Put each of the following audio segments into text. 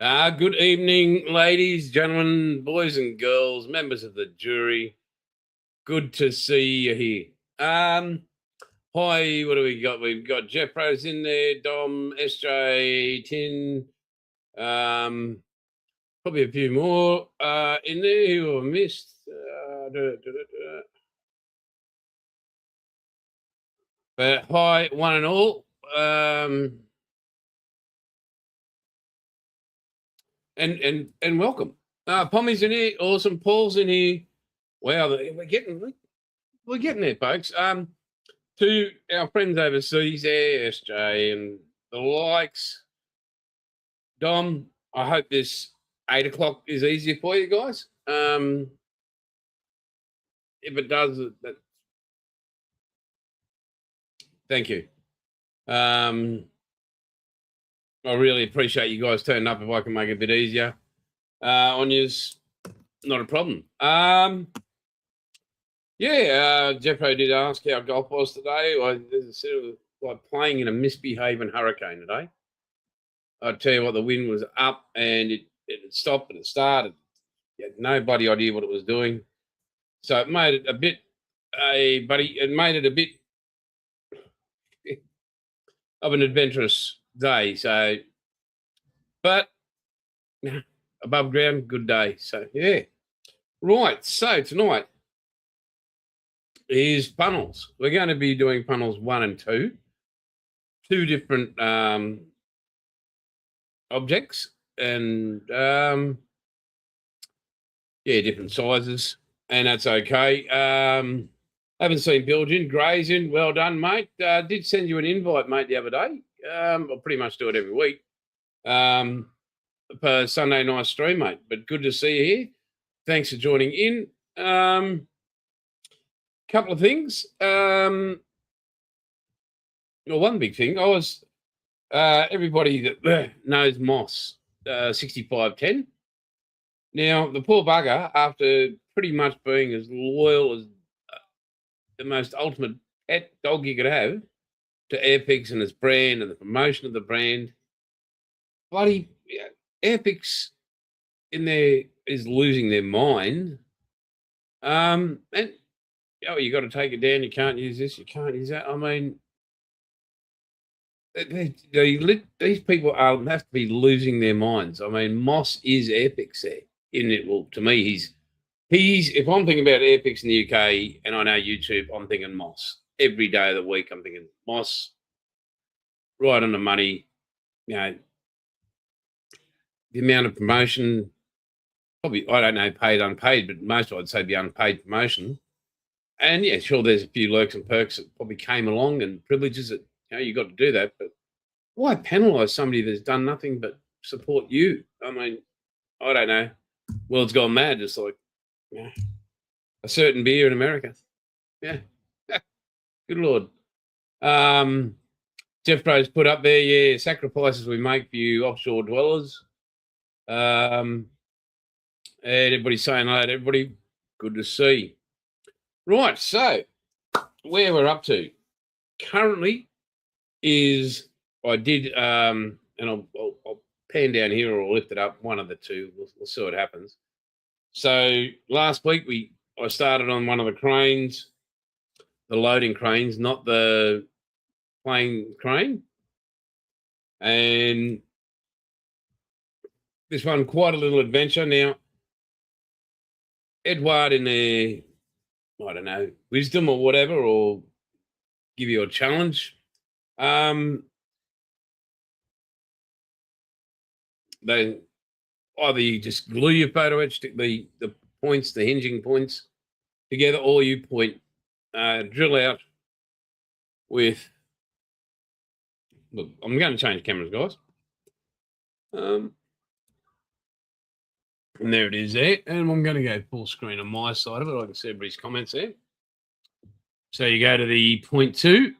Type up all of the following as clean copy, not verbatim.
Good evening, ladies, gentlemen, boys and girls, members of the jury. Good to see you here. Hi, what do we got? We've got Jeff Rose in there, Dom, SJ, Tin, probably a few more in there who I missed. But hi, one and all. And welcome. Pommy's in here, awesome. Paul's in here. Wow, we're getting there, folks. To our friends overseas there, SJ and the likes. Dom, I hope this 8 o'clock is easier for you guys. If it does, thank you. I really appreciate you guys turning up. If I can make it a bit easier on yous, not a problem. Jeffro did ask how golf was today. I said it was like playing in a misbehaving hurricane today. I tell you what, the wind was up and it stopped and it started. You had no bloody idea what it was doing. So it made it a bit of an adventurous day. So, but above ground, good day. So, yeah. Right. So tonight is funnels. We're going to be doing funnels 1 and 2. Two different objects and different sizes, and that's okay. Haven't seen Bilgin. Gray's in. Well done, mate. Did send you an invite, mate, the other day. I'll pretty much do it every week for Sunday night stream, mate. But good to see you here. Thanks for joining in. Couple of things. Well, one big thing. I was everybody that knows Moss 6510. Now the poor bugger, after pretty much being as loyal as the most ultimate pet dog you could have to Airpix and its brand and the promotion of the brand, bloody Airpix in there is losing their mind. And you got to take it down. You can't use this. You can't use that. I mean, these people have to be losing their minds. I mean, Moss is Airpix there, isn't it? Well, to me, he's. If I'm thinking about Airpix in the UK and I know YouTube, I'm thinking Moss every day of the week. I'm thinking Moss, right on the money. You know, the amount of promotion, probably I don't know, paid, unpaid, but most I'd say be unpaid promotion. And yeah, sure, there's a few lurks and perks that probably came along and privileges that you got to do that. But why penalise somebody that's done nothing but support you? I mean, I don't know. World's gone mad, just like a certain beer in America. Yeah. Good Lord. Jeff Bro's put up there, sacrifices we make for you offshore dwellers. And everybody's saying hello to everybody. Good to see. Right, so where we're up to currently is I did, and I'll pan down here or I'll lift it up, one of the two. We'll see what happens. So last week I started on one of the cranes, the loading cranes, not the plane crane. And this one, quite a little adventure. Now, Edward in their, I don't know, wisdom or whatever, or give you a challenge. They either you just glue your photo etch, stick the points, the hinging points together, or you drill out with. Look, I'm going to change cameras, guys. And there it is there. And I'm going to go full screen on my side of it. I can see everybody's comments there. So you go to the 0.2.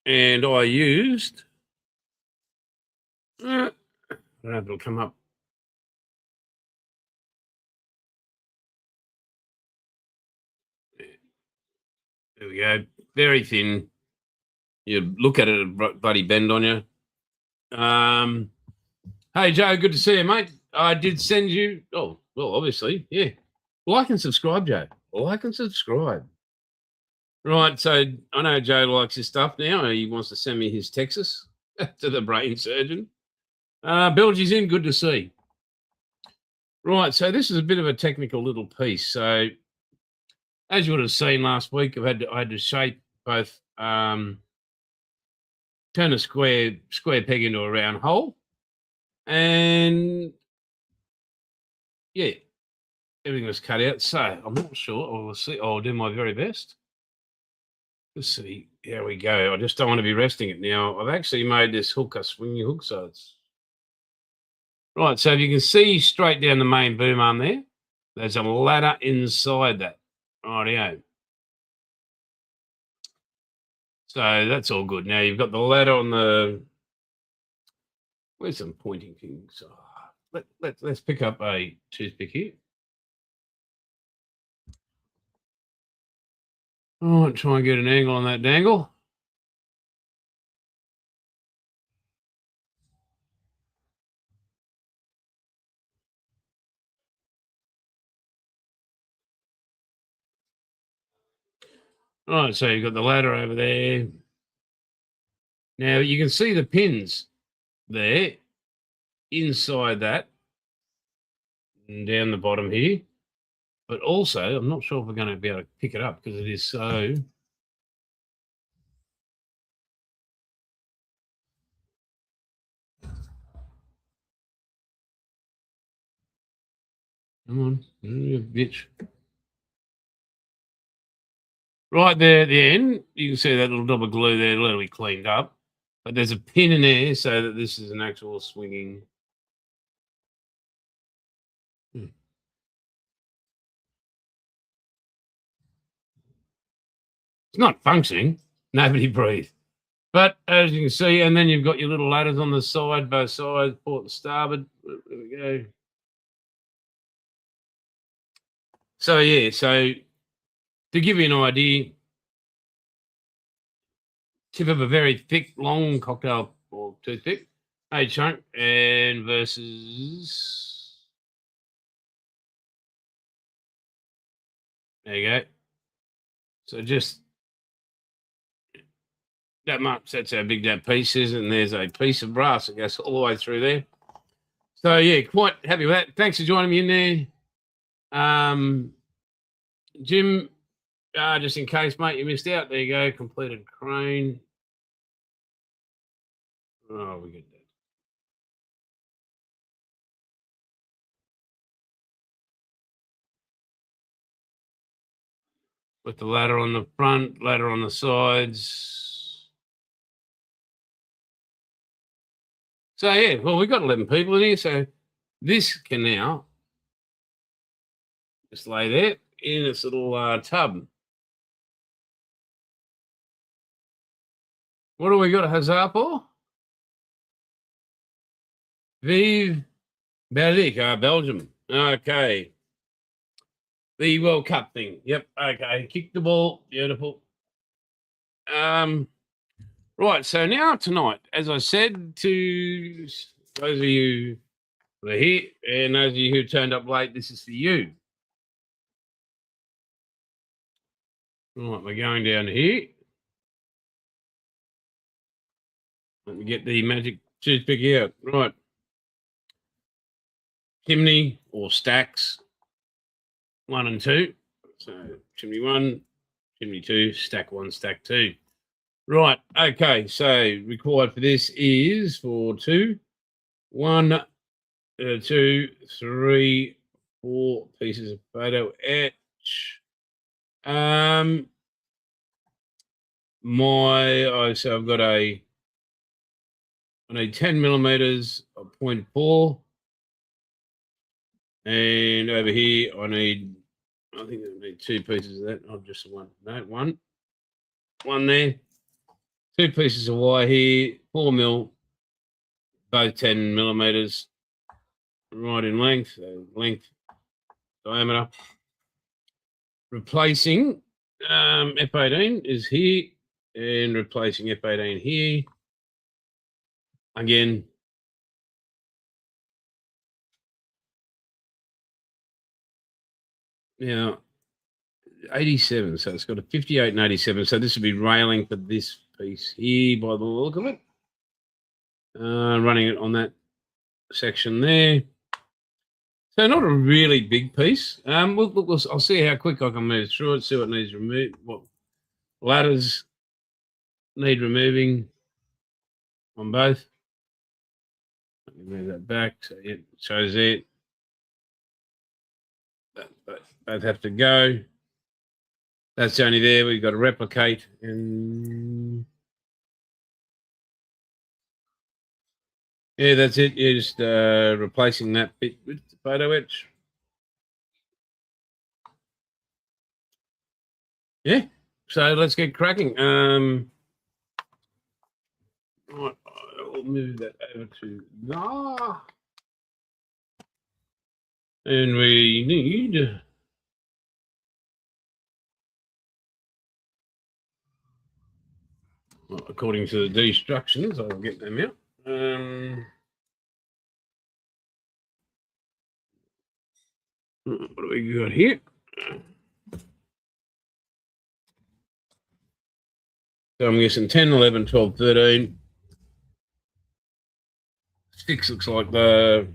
And I used... I don't know if it'll come up. There we go. Very thin. You look at it, bloody bend on you. Hey, Joe, good to see you, mate. I did send you. Oh, well, obviously, yeah. Like and subscribe, Joe. Like and subscribe. Right, so I know Joe likes his stuff now. He wants to send me his Texas to the brain surgeon. Bilgy's in, good to see. Right, so this is a bit of a technical little piece. So, as you would have seen last week, I had to shape both, turn a square peg into a round hole, and yeah, everything was cut out. So I'm not sure. We'll see. I'll do my very best. Let's see. Here we go. I just don't want to be resting it now. I've actually made this hook a swingy hook, so it's right. So if you can see straight down the main boom arm there, there's a ladder inside that. Rightio. So that's all good. Now you've got the ladder on the. Where's some pointing things? Let's pick up a toothpick here. All right, try and get an angle on that dangle. All right, so you've got the ladder over there. Now you can see the pins there inside that and down the bottom here. But also, I'm not sure if we're going to be able to pick it up because it is so. Come on, you bitch. Right there at the end, you can see that little double glue there, literally cleaned up. But there's a pin in there so that this is an actual swinging. It's not functioning. Nobody breathed. But as you can see, and then you've got your little ladders on the side, both sides, port and starboard. There we go. So, yeah, so to give you an idea, tip of a very thick, long cocktail or toothpick, a chunk, and versus. There you go. So just that much. That's how big that piece is, and there's a piece of brass that goes all the way through there. So yeah, quite happy with that. Thanks for joining me in there, Jim. Just in case, mate, you missed out. There you go. Completed crane. Oh, we get that. With the ladder on the front, ladder on the sides. So yeah, well, we've got 11 people in here, so this can now just lay there in its little tub. What do we got? Huzzah for? Vive Belgique, Belgium. Okay. The World Cup thing. Yep. Okay. Kick the ball. Beautiful. Right. So now tonight, as I said to those of you who are here and those of you who turned up late, this is for you. Right. We're going down here. Let me get the magic toothpick out. Right. Chimney or stacks 1 and 2. So chimney 1, chimney 2, stack 1, stack 2. Right. Okay. So required for this is for 2, 1, 2, 3, 4 pieces of photo etch. So I've got I need 10 millimeters of 0.4. And over here, I think I need 2 pieces of that. Not just one. No, one. One there. 2 pieces of wire here. 4 mil. Both 10 millimeters. Right in length. So length, diameter. Replacing F18 is here. And replacing F18 here. again. Yeah, 87. So it's got a 58 and 87. So this would be railing for this piece here by the look of it. Running it on that section there. So not a really big piece. I'll see how quick I can move through it, see what needs removed, what ladders need removing on both. Let me move that back so it shows it. Both have to go. That's only there. We've got to replicate and yeah, that's it. You're just replacing that bit with the photo etch. Yeah. So let's get cracking. Right, I'll move that over to there. And we need, well, according to the instructions, I'll get them out. What do we got here? So I'm guessing 10, 11, 12, 13. 6 looks like the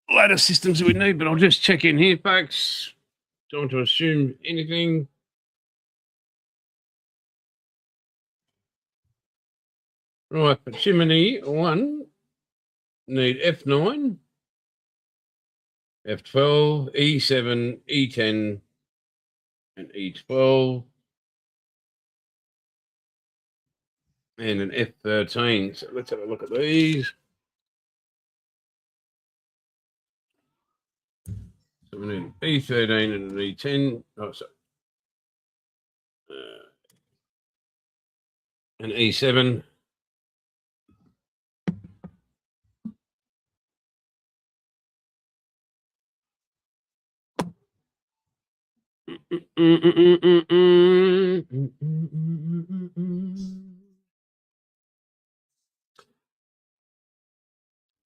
ladder systems that we need, but I'll just check in here, folks. Don't want to assume anything. Right, for chimney 1, need F9, F12, E7, E10, and E12, and an F13. So let's have a look at these. So we need an E13 and an E10. Oh, sorry. An E7.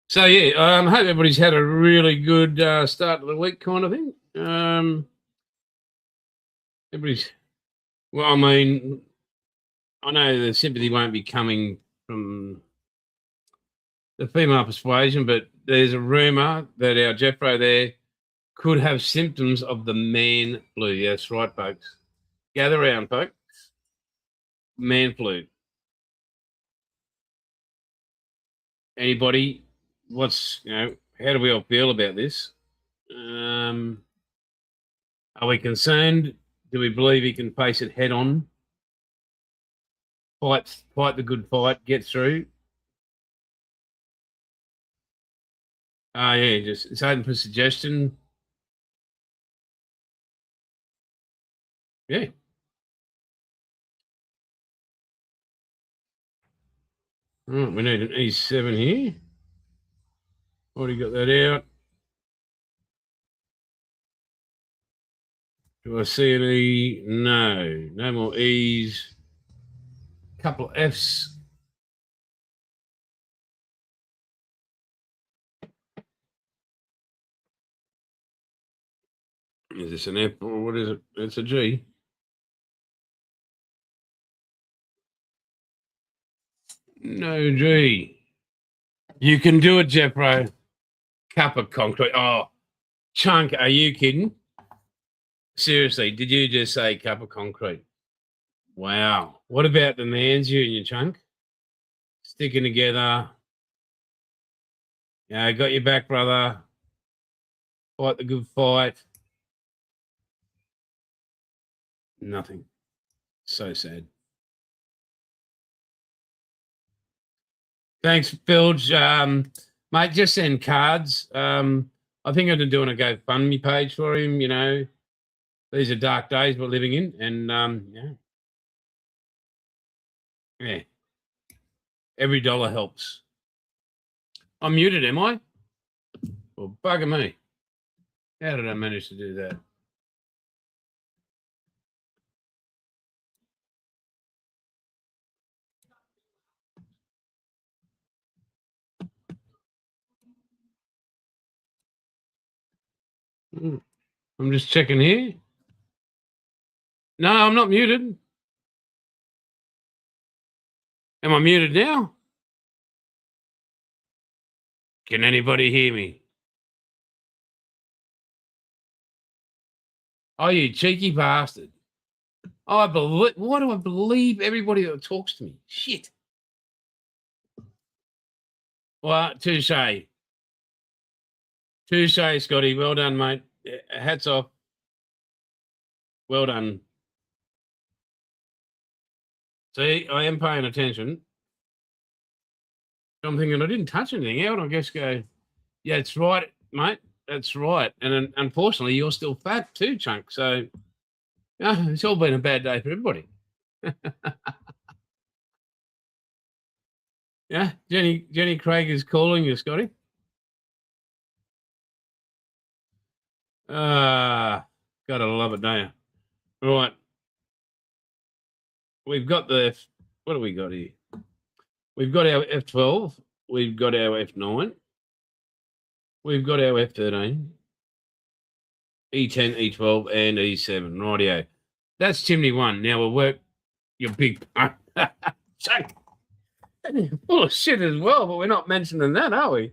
So yeah, I hope everybody's had a really good start of the week, kind of thing. Everybody's well. I mean, I know the sympathy won't be coming from the female persuasion, but there's a rumor that our Jeffro there could have symptoms of the man flu. Yeah, that's right, folks. Gather around, folks. Man flu. Anybody? How do we all feel about this? Are we concerned? Do we believe he can face it head on? Fight the good fight, get through. Yeah, just it's open for suggestion. Yeah. Right, we need an E7 here. Already got that out. Do I see any? No. No more E's. Couple of F's. Is this an F or what is it? It's a G. No G. You can do it, Jeffro. Cup of concrete. Oh, Chunk, are you kidding? Seriously, did you just say cup of concrete? Wow. What about the man's you and your Chunk? Sticking together. Yeah, got your back, brother. Fight the good fight. Nothing. So sad. Thanks, Bilge. Mate, just send cards. I think I'm doing a GoFundMe page for him. You know, these are dark days we're living in, and yeah, every dollar helps. I'm muted, am I? Well, bugger me. How did I manage to do that? I'm just checking here. No, I'm not muted. Am I muted now? Can anybody hear me? Oh, you cheeky bastard. Why do I believe everybody that talks to me? Shit. Well, touche. Touche, Scotty. Well done, mate. Hats off. Well done. See, I am paying attention. I'm thinking I didn't touch anything. How would I guess go, yeah, it's right, mate. That's right. And unfortunately, you're still fat too, Chunk. So it's all been a bad day for everybody. Yeah, Jenny Craig is calling you, Scotty. Gotta love it, don't you? Right. We've got what do we got here? We've got our F12. We've got our F9. We've got our F13, E10, E12, and E7. Rightio. That's chimney one. Now we'll work your big Chunk. Full of shit as well, but we're not mentioning that, are we?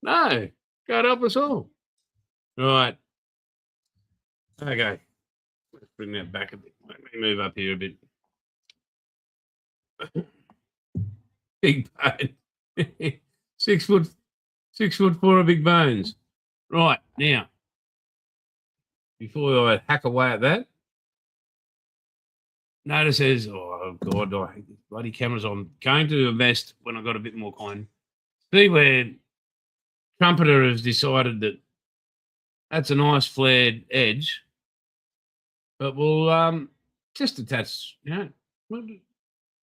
No. God help us all. Right. Okay. Let's bring that back a bit. Let me move up here a bit. Big bone. 6 foot 6'4" of big bones. Right, now, before I hack away at that, notice there's, oh God, I hate this bloody cameras on. Going to invest when I got a bit more coin. See where Trumpeter has decided that that's a nice flared edge, but we'll just attach,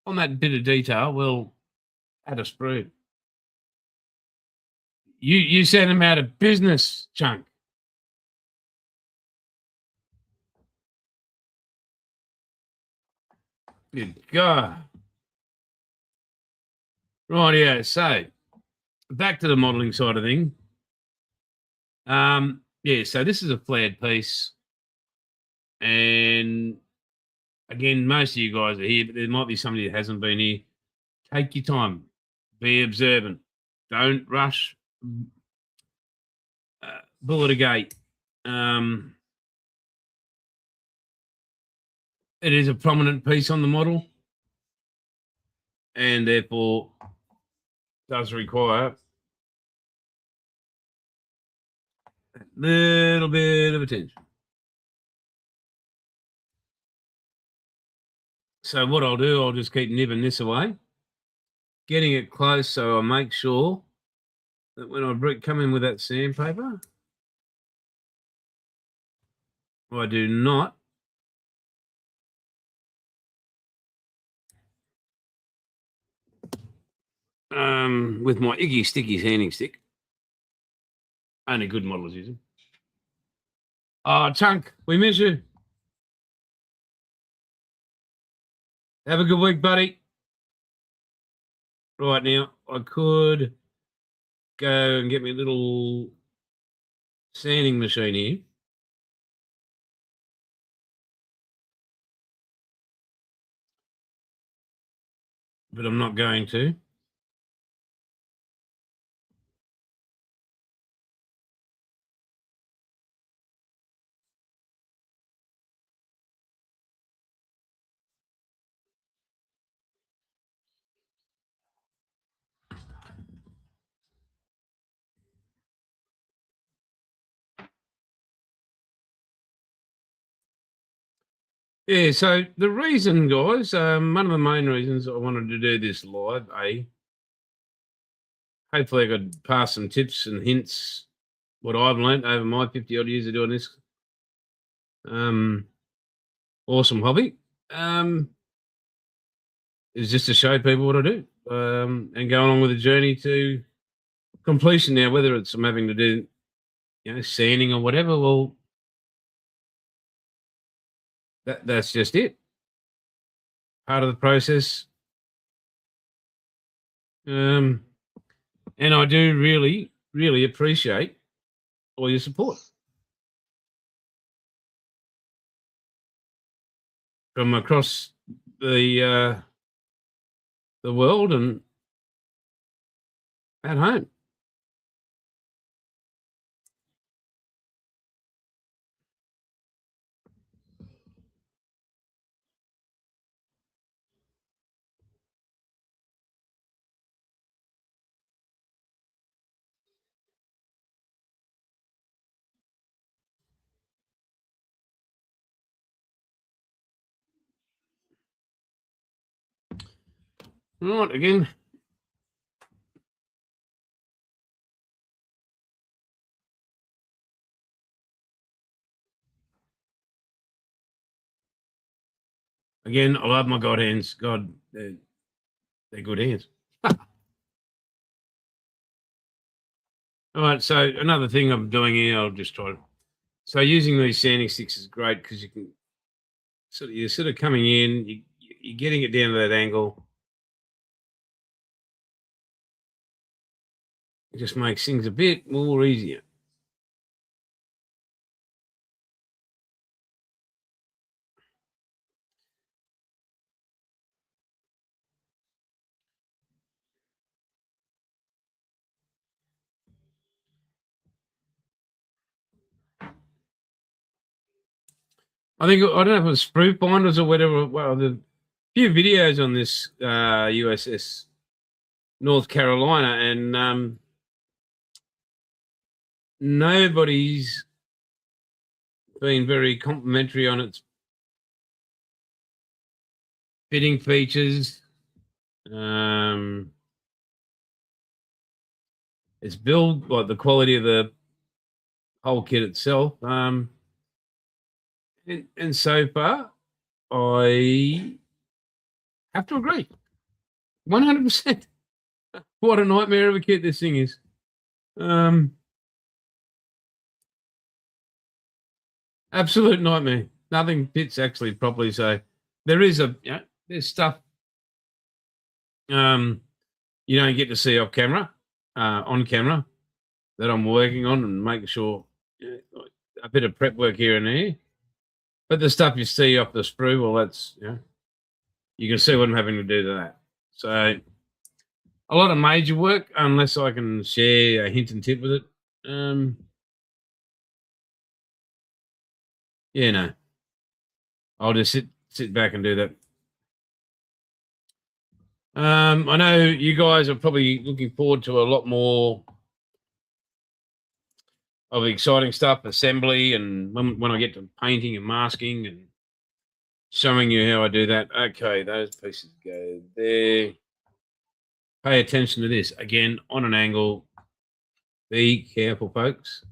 on that bit of detail, we'll add a sprue. You sent him out of business, Chunk. Good God. Right, yeah. So back to the modelling side of thing. Yeah, so this is a flared piece. And again, most of you guys are here, but there might be somebody that hasn't been here. Take your time. Be observant. Don't rush. Bullet a gate. It is a prominent piece on the model, and therefore does require a little bit of attention. So what I'll do, I'll just keep nibbing this away, getting it close so I make sure that when I come in with that sandpaper, I do not with my Iggy Sticky sanding stick. Only good models use them. Oh, Chunk, we miss you. Have a good week, buddy. Right now, I could go and get me a little sanding machine here. But I'm not going to. Yeah, so the reason, guys, one of the main reasons I wanted to do this live, hopefully I could pass some tips and hints, what I've learned over my 50 odd years of doing this awesome hobby, is just to show people what I do and go along with the journey to completion. Now, whether it's I'm having to do, sanding or whatever, well, that's just it. Part of the process. And I do really, really appreciate all your support. from across the world and at home. Right, again. Again, I love my God hands. God, they're good hands. All right, so another thing I'm doing here, I'll just try. So using these sanding sticks is great because you can you're sort of coming in, you're getting it down to that angle. It just makes things a bit more easier. I think I don't know if it was sprue binders or whatever. Well, the few videos on this USS North Carolina, and nobody's been very complimentary on its fitting features. Its build, like the quality of the whole kit itself. And so far, I have to agree. 100%. What a nightmare of a kit this thing is. Absolute nightmare. Nothing fits actually properly. So there is there's stuff you don't get to see off camera, on camera, that I'm working on and making sure a bit of prep work here and there. But the stuff you see off the sprue, well, that's you can see what I'm having to do to that. So a lot of major work, unless I can share a hint and tip with it. No, I'll just sit back and do that. I know you guys are probably looking forward to a lot more of exciting stuff, assembly, and when I get to painting and masking and showing you how I do that. Okay, those pieces go there. Pay attention to this. Again, on an angle. Be careful, folks.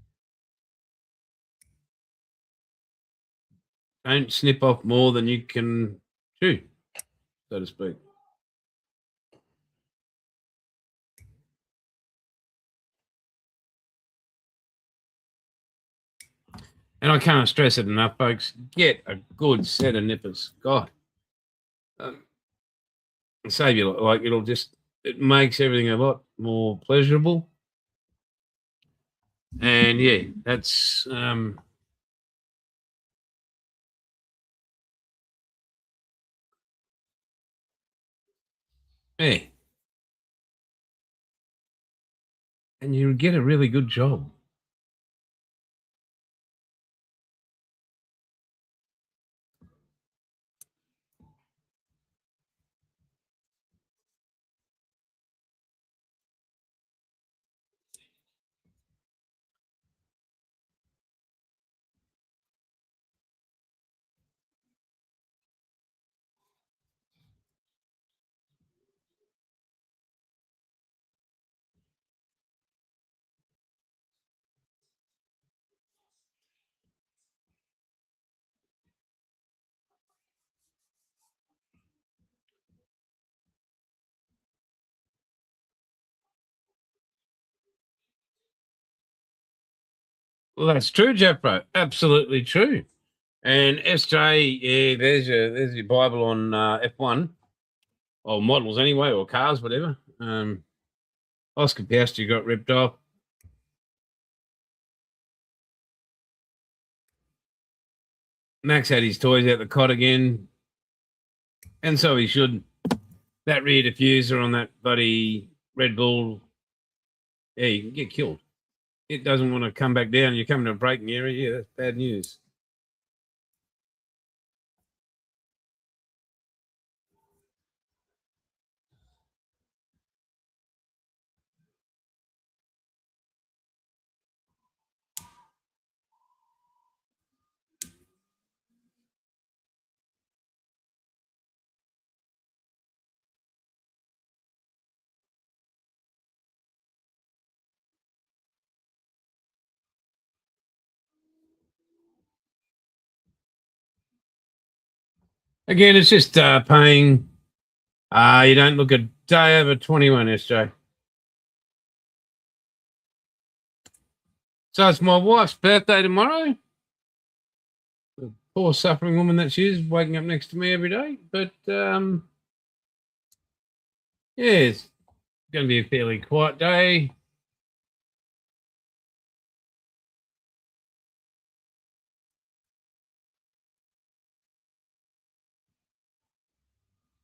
Don't snip off more than you can chew, so to speak. And I can't stress it enough, folks. Get a good set of nippers. God, save you like it makes everything a lot more pleasurable. And yeah, that's yeah, and you get a really good job. Well, that's true, Jeff, bro. Absolutely true. And SJ, yeah, there's your Bible on F1 or models anyway, or cars, whatever. Oscar Piastri got ripped off. Max had his toys out the cot again. And so he should. That rear diffuser on that bloody Red Bull, yeah, you can get killed. It doesn't want to come back down. You're coming to a braking area. Yeah, that's bad news. Again, it's just paying. You don't look a day over 21, SJ. So it's my wife's birthday tomorrow. The poor suffering woman that she is, waking up next to me every day. But yeah, it's going to be a fairly quiet day.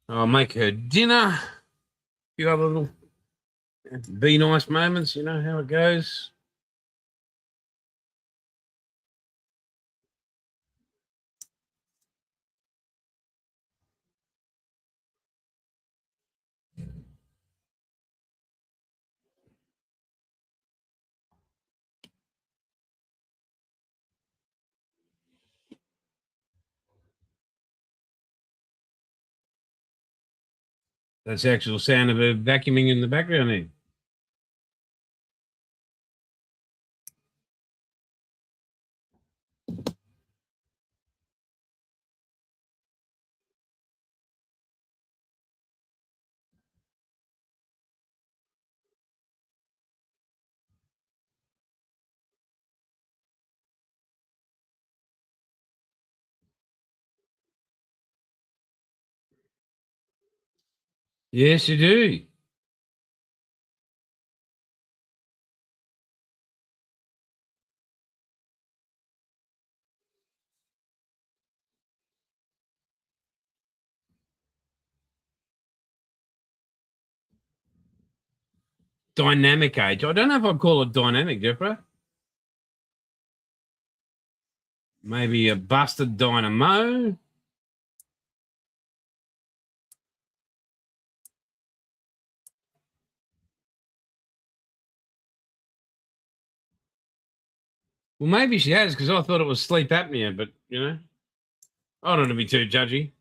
I'll make her dinner. A few other little be nice moments, you know how it goes. That's the actual sound of her vacuuming in the background there. Yes, you do. Dynamic age. I don't know if I'd call it dynamic, Jeffrey. Maybe a busted dynamo. Well, maybe she has because I thought it was sleep apnea, but you know, I don't want to be too judgy.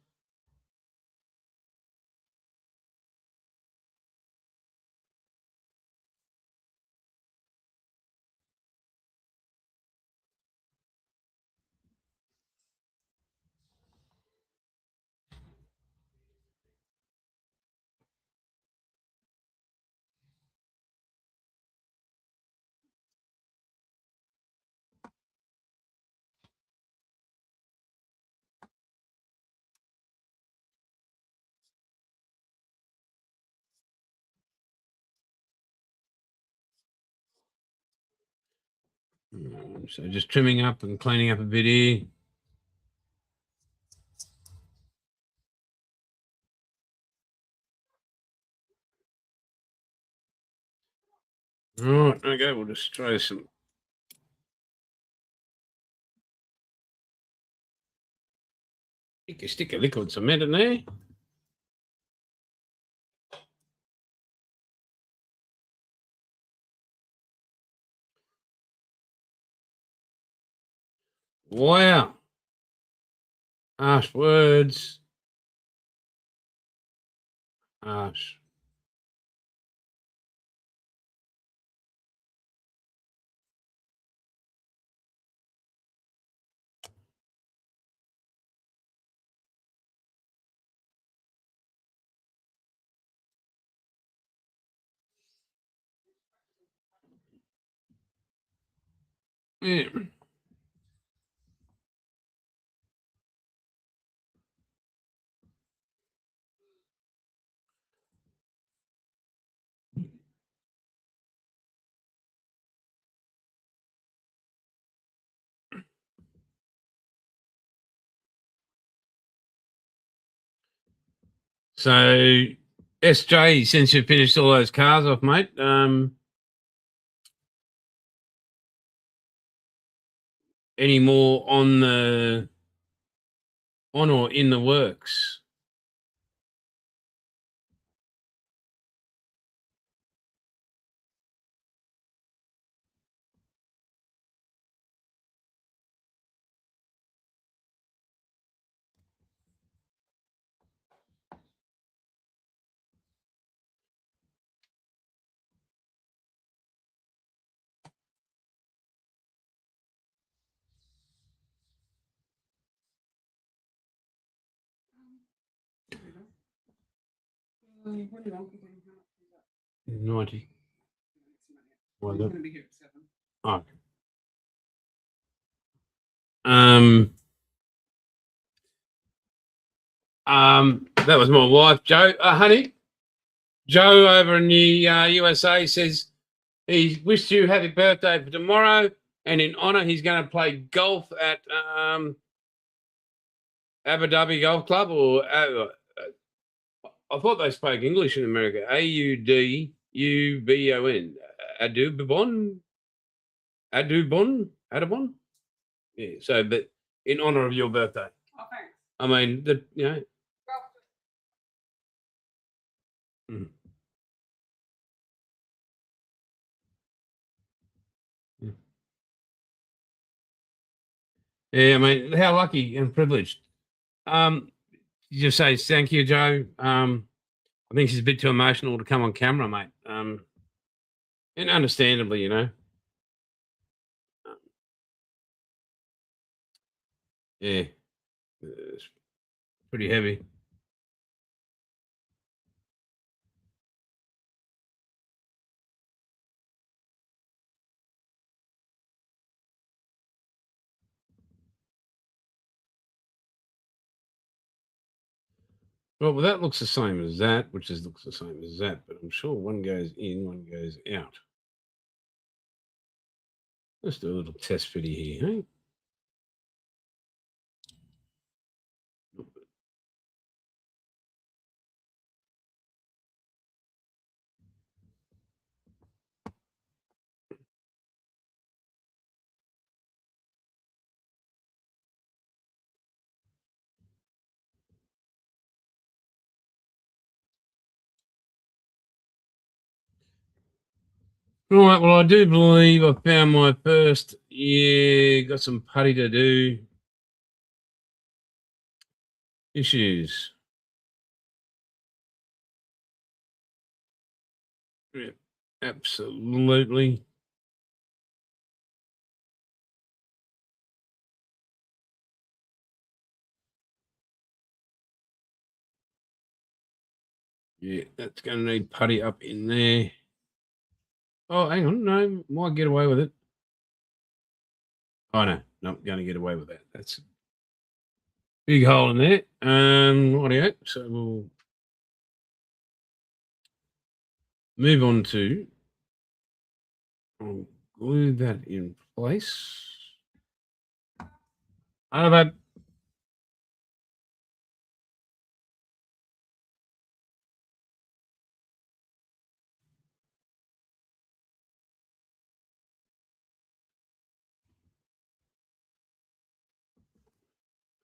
So just trimming up and cleaning up a bit here. All right, okay, we'll just throw some. You can stick a liquid cement in there. Wow. Harsh words. Harsh. Yeah. So, SJ, since you finished all those cars off, mate, any more on or in the works? $90. Why is it? Oh. That was my wife, Joe. Honey, Joe over in the USA says he wished you happy birthday for tomorrow, and in honour, he's going to play golf at Abu Dhabi Golf Club, or I thought they spoke English in America. Audubon. Adubon. Adubon. Yeah. So, but in honour of your birthday. Oh, thanks. I mean, Mm. Yeah, I mean, how lucky and privileged. Just say thank you, Joe. I think she's a bit too emotional to come on camera, mate. And understandably, yeah, it's pretty heavy. Well, that looks the same as that, which looks the same as that, but I'm sure one goes in, one goes out. Let's do a little test video here, hey? Right, well, I do believe I found my first. Yeah, got some putty to do. Issues. Yeah, absolutely. Yeah, that's going to need putty up in there. Oh, hang on. No, might get away with it. Oh, no, not going to get away with that. That's a big hole in there. Audio. So we'll move on to. I'll glue that in place. Over.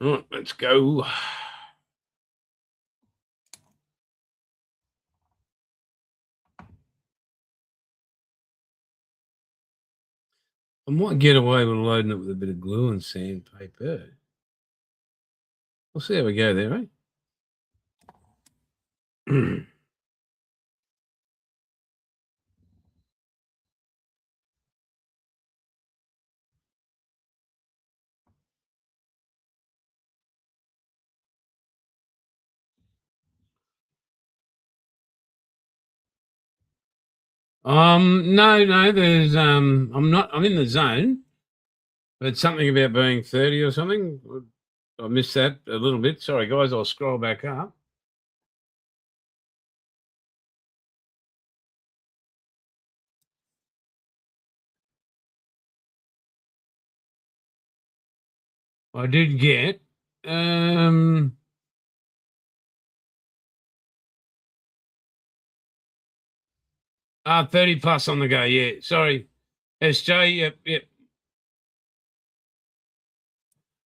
Right, let's go. I might get away with loading it with a bit of glue and sandpaper. We'll see how we go there, eh? No, there's I'm in the zone, but something about being 30 or something. I missed that a little bit. Sorry, guys, I'll scroll back up. I did get 30 plus on the go. Yeah. Sorry. SJ. Yep.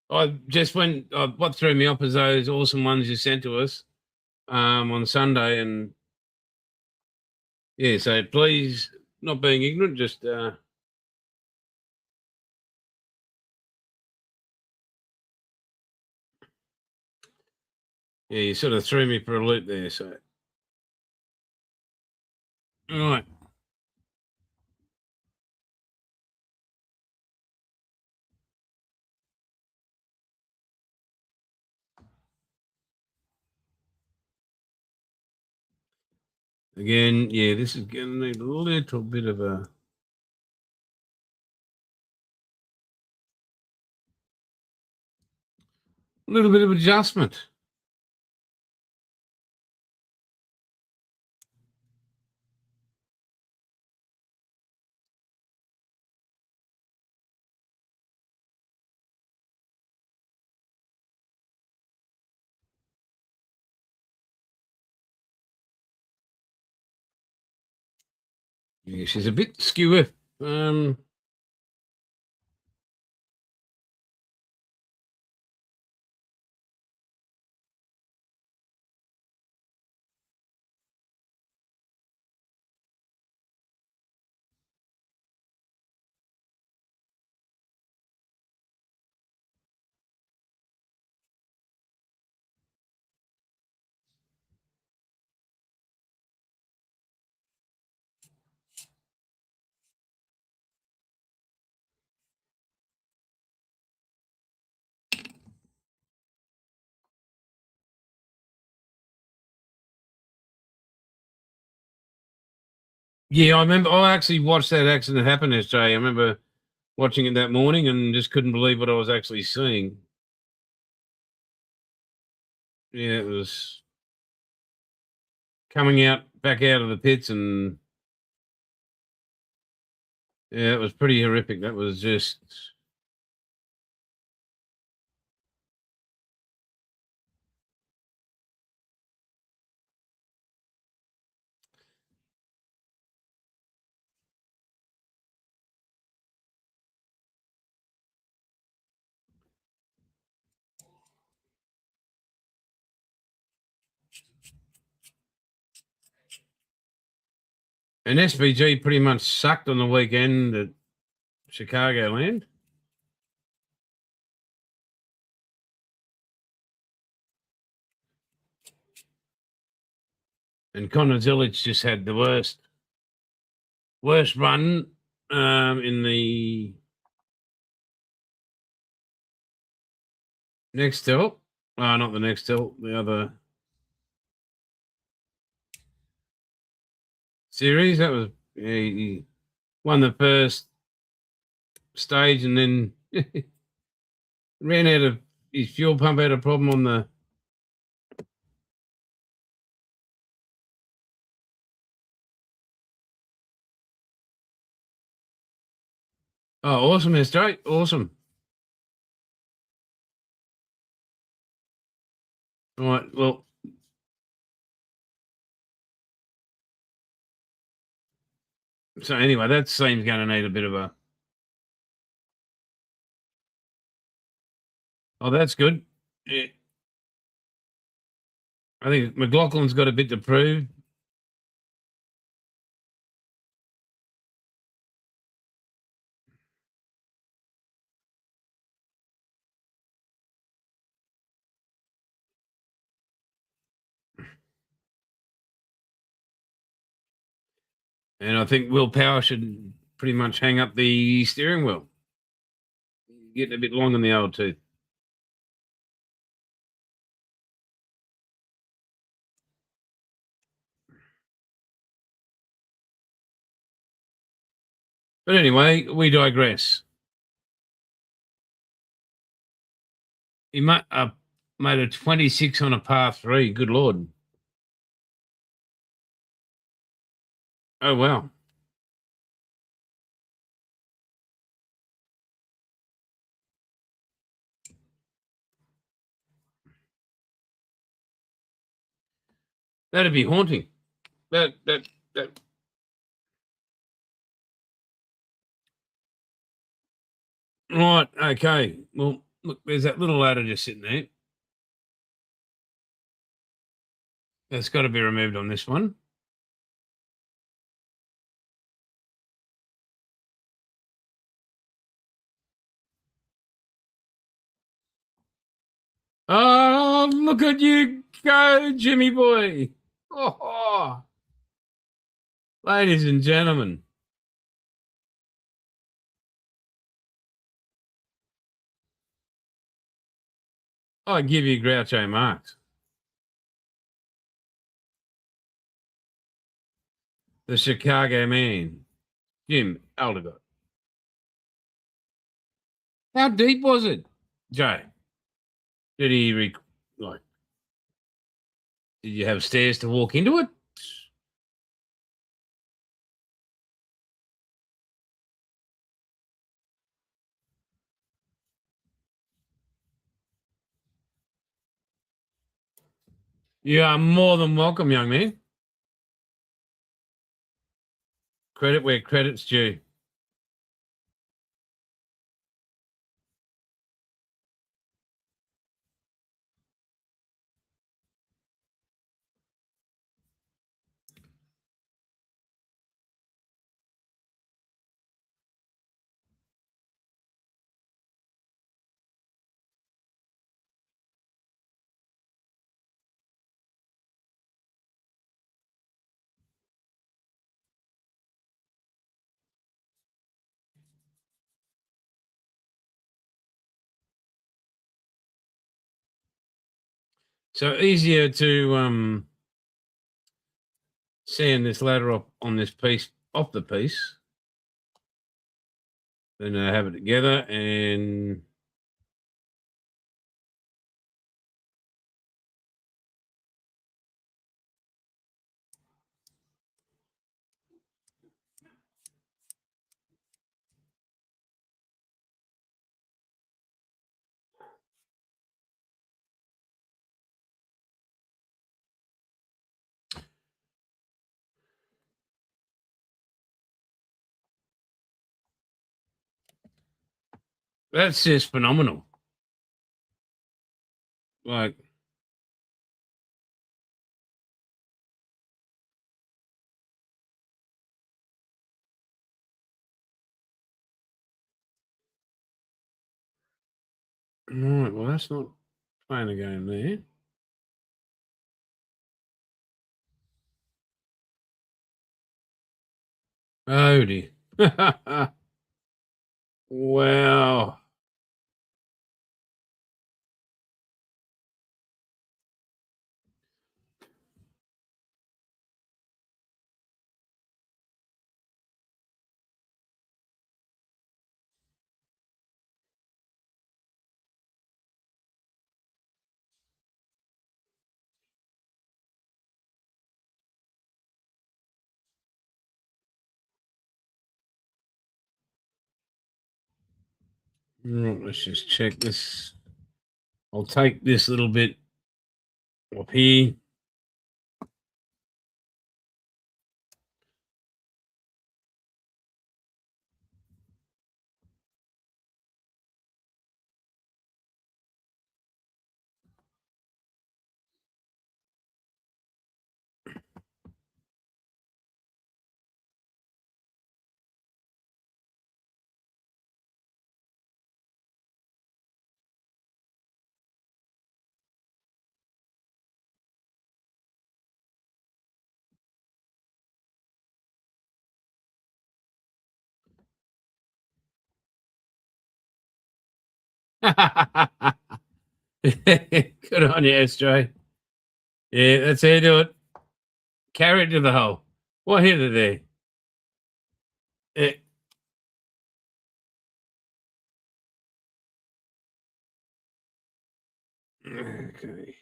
I just went. What threw me up is those awesome ones you sent to us on Sunday, and yeah. So please, not being ignorant, just yeah, you sort of threw me for a loop there. So all right. Again, yeah, this is going to need a little bit of a adjustment. Yeah, she's a bit skewer. Yeah, I remember. I actually watched that accident happen yesterday. I remember watching it that morning and just couldn't believe what I was actually seeing. Yeah, it was coming out back out of the pits, and yeah, it was pretty horrific. That was just. And SVG pretty much sucked on the weekend at Chicagoland. And Connor Zilic just had the worst run in the next tilt. Not the next tilt, the other series. That was he won the first stage and then ran out of his fuel pump had a problem on the. Oh, awesome, SJ. Awesome. All right. Well, so anyway, that seems going to need a bit of a. Oh, that's good. Yeah. I think McLaughlin's got a bit to prove. And I think Will Power should pretty much hang up the steering wheel. Getting a bit long in the old tooth. But anyway, we digress. He made a 26 on a par three. Good Lord. Oh, wow. That'd be haunting. That Right. Okay. Well, look, there's that little ladder just sitting there. That's got to be removed on this one. Oh, look at you go, Jimmy boy. Oh, ladies and gentlemen. I give you Groucho Marx, the Chicago man, Jim Aldecott. How deep was it, Joe? Did he like? Did you have stairs to walk into it? You are more than welcome, young man. Credit where credit's due. So easier to sand this ladder up on this piece off the piece than have it together and that's just phenomenal. Like, right, well, that's not playing a game there. Oh dear. Wow. Right, let's just check this. I'll take this little bit up here. Good on you, SJ. Yeah, that's how you do it. Carry it to the hole. What hit it there? Yeah. Okay.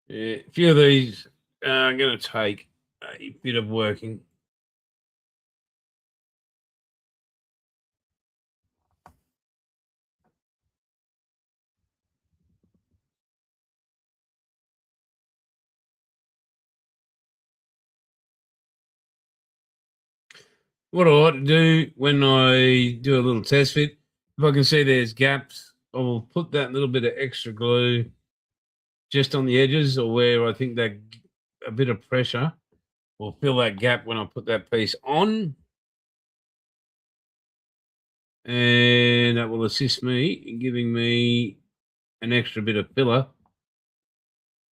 Yeah, a few of these are going to take a bit of working. what I ought to do when I do a little test fit, if I can see there's gaps, I will put that little bit of extra glue just on the edges or where I think that a bit of pressure will fill that gap when I put that piece on. And that will assist me in giving me an extra bit of filler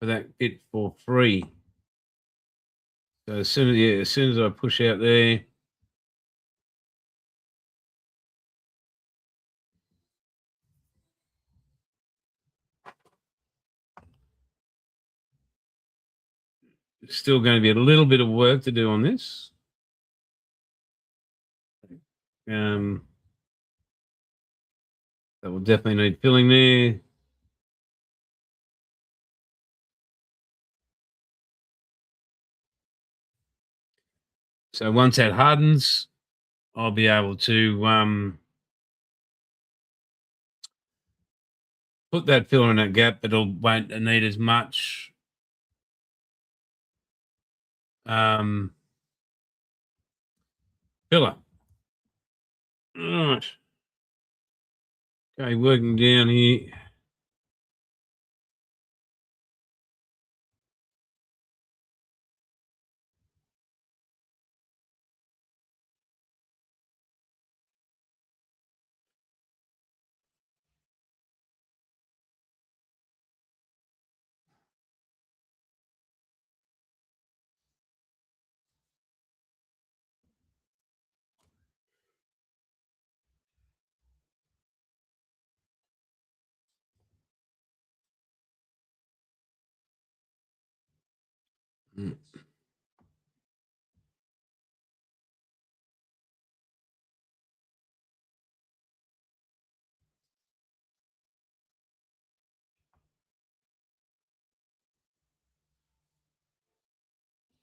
for that fit for free. So as soon as I push out there, still going to be a little bit of work to do on this. That will definitely need filling there. So once that hardens, I'll be able to put that filler in that gap, but it won't need as much filler. All right. Okay, working down here.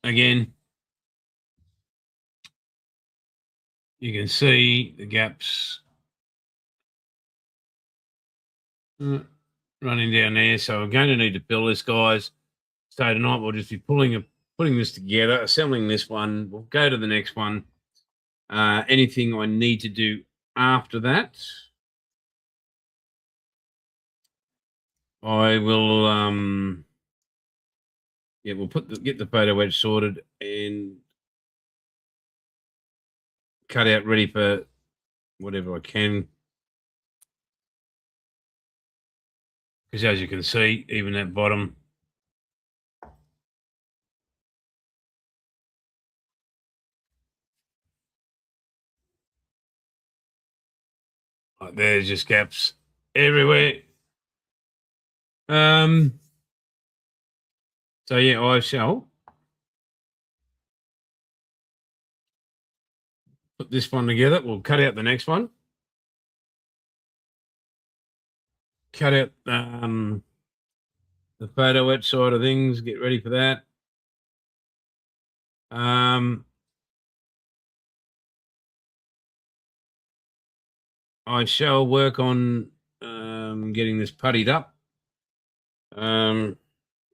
Again, you can see the gaps running down there. So we're going to need to fill this, guys. So tonight we'll just be putting this together, assembling this one. We'll go to the next one. Anything I need to do after that, I will we'll get the photo wedge sorted and cut out ready for whatever I can. Because as you can see, even that bottom, like there's just gaps everywhere. So yeah, I shall put this one together. We'll cut out the next one. Cut out the photo etch side of things. Get ready for that. I shall work on getting this puttied up.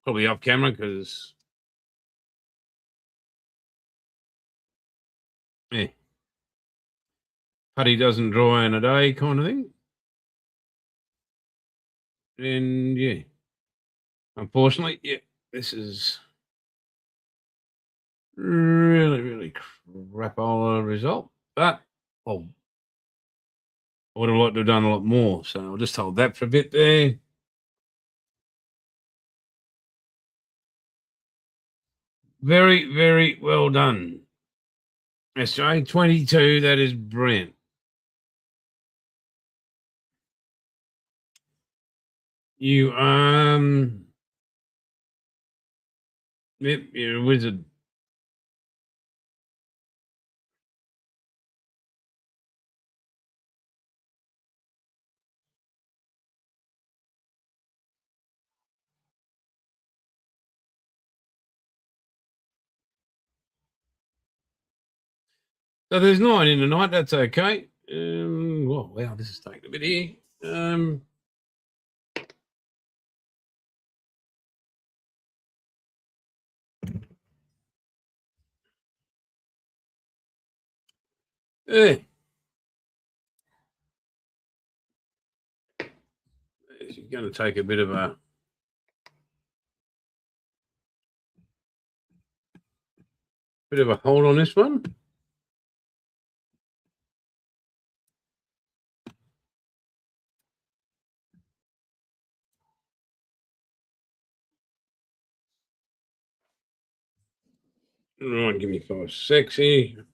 Probably off camera because putty doesn't dry in a day, kind of thing. And yeah, unfortunately, this is really crapola result. But I would have liked to have done a lot more. So I'll just hold that for a bit there. Very well done. SJ 22, that is brilliant. You yep, you're a wizard. So there's 9 in tonight, that's okay. Oh wow, this is taking a bit here. Yeah. She's going to take a bit of a hold on this one. Right, give me 5 seconds here.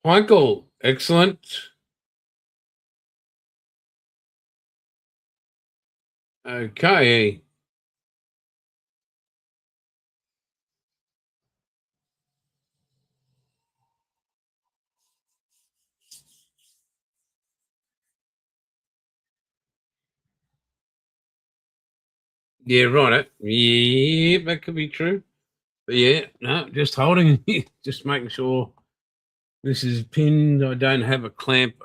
Michael, excellent. Okay. Yeah, right. Yeah, that could be true. But yeah, no, just holding, just making sure this is pinned. I don't have a clamp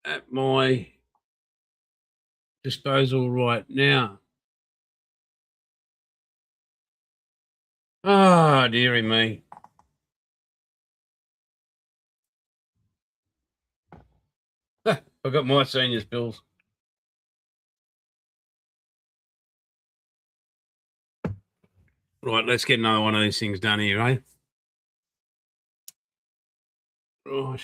at my disposal right now. Ah, dearie me. I've got my seniors bills. Right, let's get another one of these things done here, eh? Right.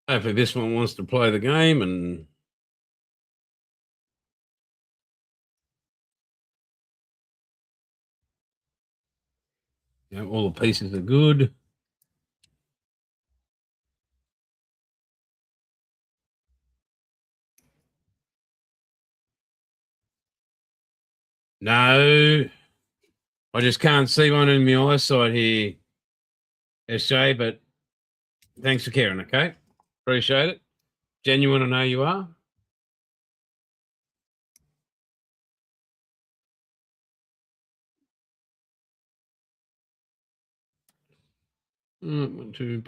Hopefully this one wants to play the game and all the pieces are good. No, I just can't see one in my eyesight here, SJ, but thanks for caring, okay? Appreciate it. Genuine, I know you are. One, two,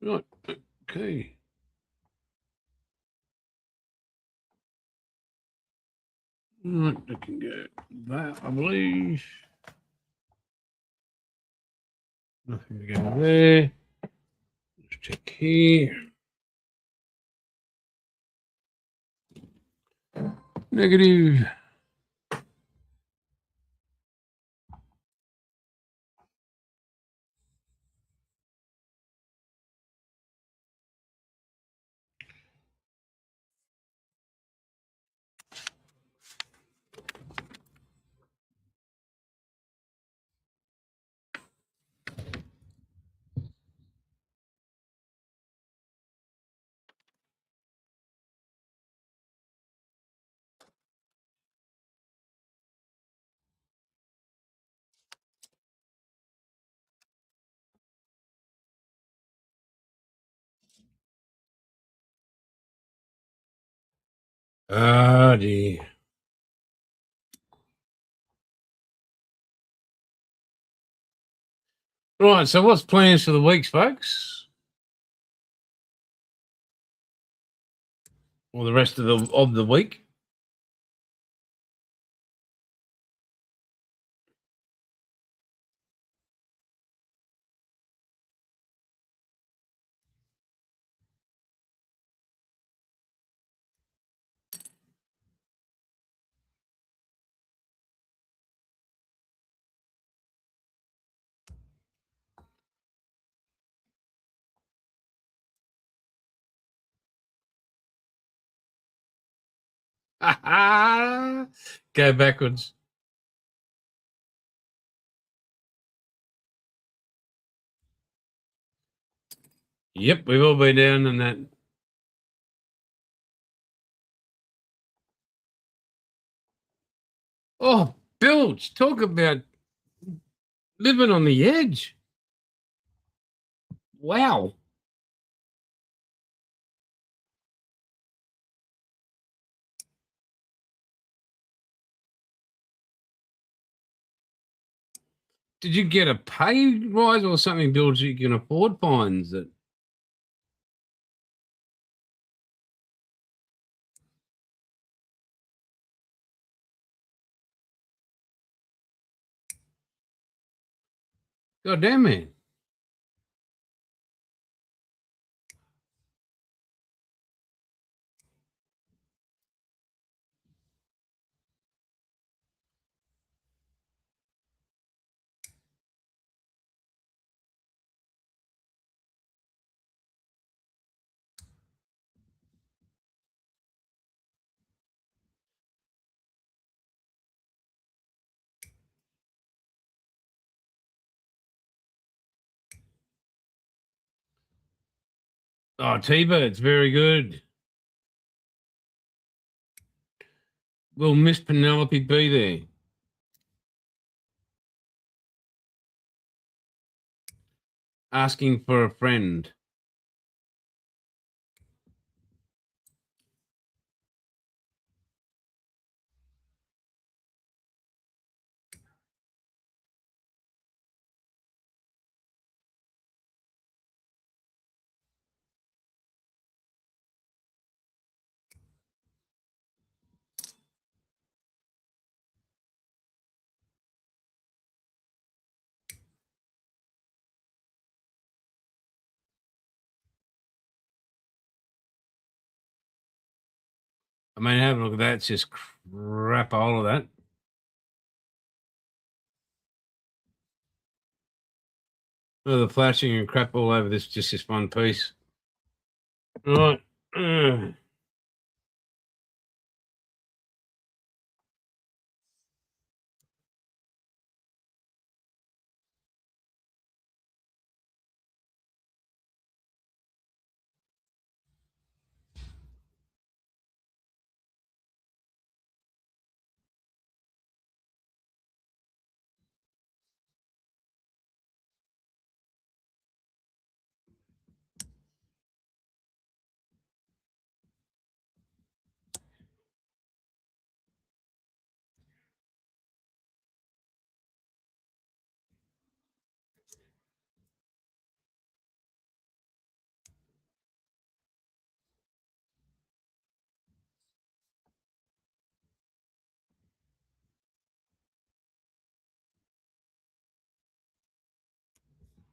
Right, okay. Right, I can go that, I believe. Nothing to go there. Let's check here. Negative. Ah, dear. Right, so what's plans for the weeks, folks? Or the rest of the week? Go backwards. Yep, we've all been down in that. Oh, Bilge, talk about living on the edge. Wow. Did you get a pay rise or something, Bilge, you can afford fines that? God damn, man. Oh, T-Bird's very good. Will Miss Penelope be there? Asking for a friend. I mean, have a look at that. It's just crap, all of that. Oh, the flashing and crap all over this, just this one piece. Right.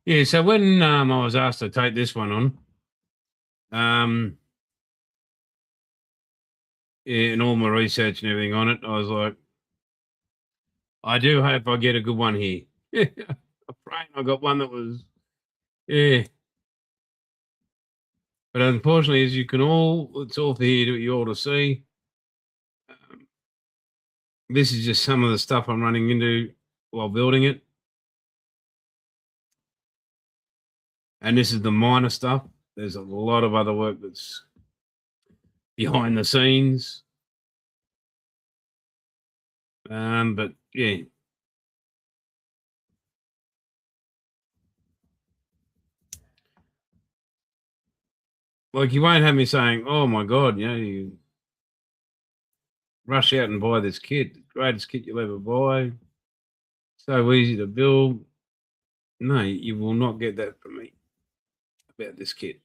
Yeah, so when I was asked to take this one on, um, yeah, and all my research and everything on it, I was like, I do hope I get a good one here. I'm praying I got one that was, yeah. But unfortunately, as you can all, it's all for here to you all to see. Um, this is just some of the stuff I'm running into while building it. And this is the minor stuff. There's a lot of other work that's behind the scenes. But yeah. Like you won't have me saying, oh my God, you rush out and buy this kit, greatest kit you'll ever buy. So easy to build. No, you will not get that from me about this kit.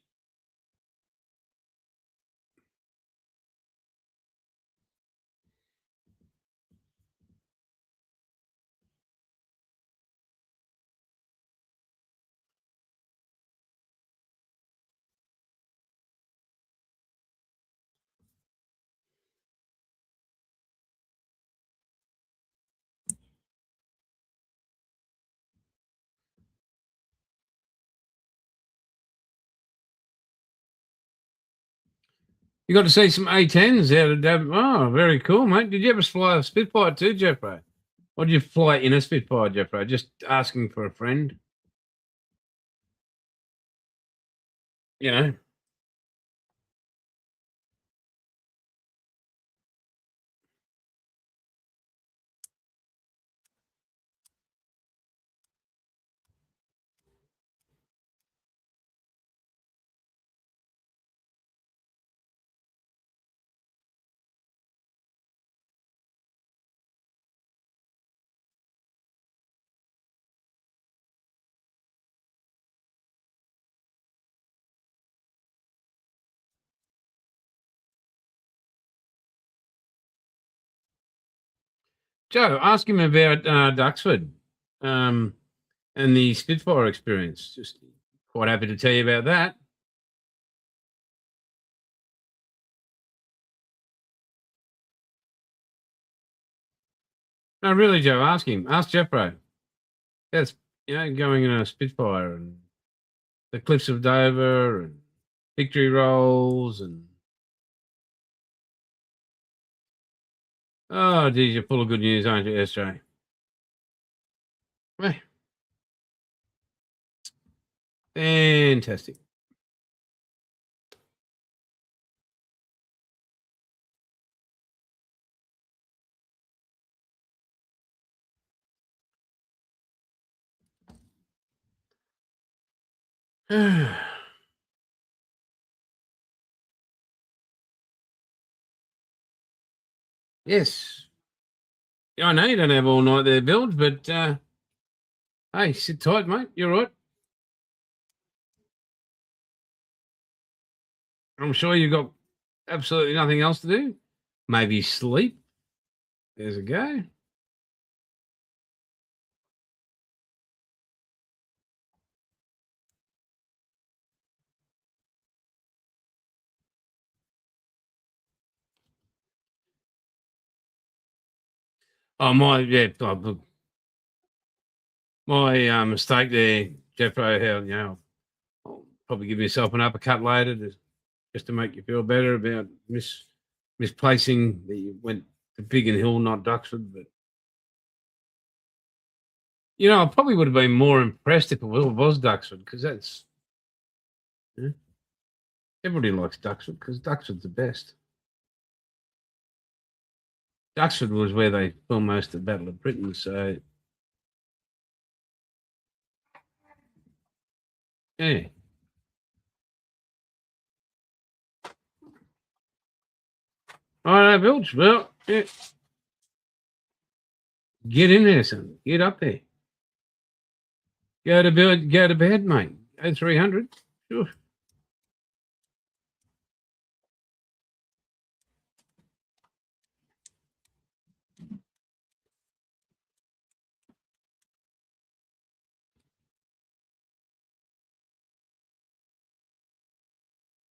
You got to see some A10s out of Dab. Oh, very cool, mate. Did you ever fly a Spitfire too, Jeffro? Or did you fly in a Spitfire, Jeffro? Just asking for a friend. You know. Joe, ask him about Duxford and the Spitfire experience. Just quite happy to tell you about that. No, really, Joe, ask him. Ask Jeffro. That's, going in a Spitfire and the Cliffs of Dover and Victory Rolls and oh, geez, you're full of good news, aren't you, SJ? Eh, fantastic. Yes. Yeah, I know you don't have all night there, Bilge, but hey, sit tight, mate. You're right. I'm sure you've got absolutely nothing else to do. Maybe sleep. There's a go. Oh, my mistake there, Jeffro, how, I'll probably give myself an uppercut later just to make you feel better about misplacing that you went to Biggin Hill, not Duxford. But I probably would have been more impressed if it was Duxford because yeah, everybody likes Duxford because Duxford's the best. Duxford was where they filmed most of the Battle of Britain, so yeah. All right, Bilge. Well, yeah. Get in there, son. Get up there. Go to bed, mate. 0300. Sure.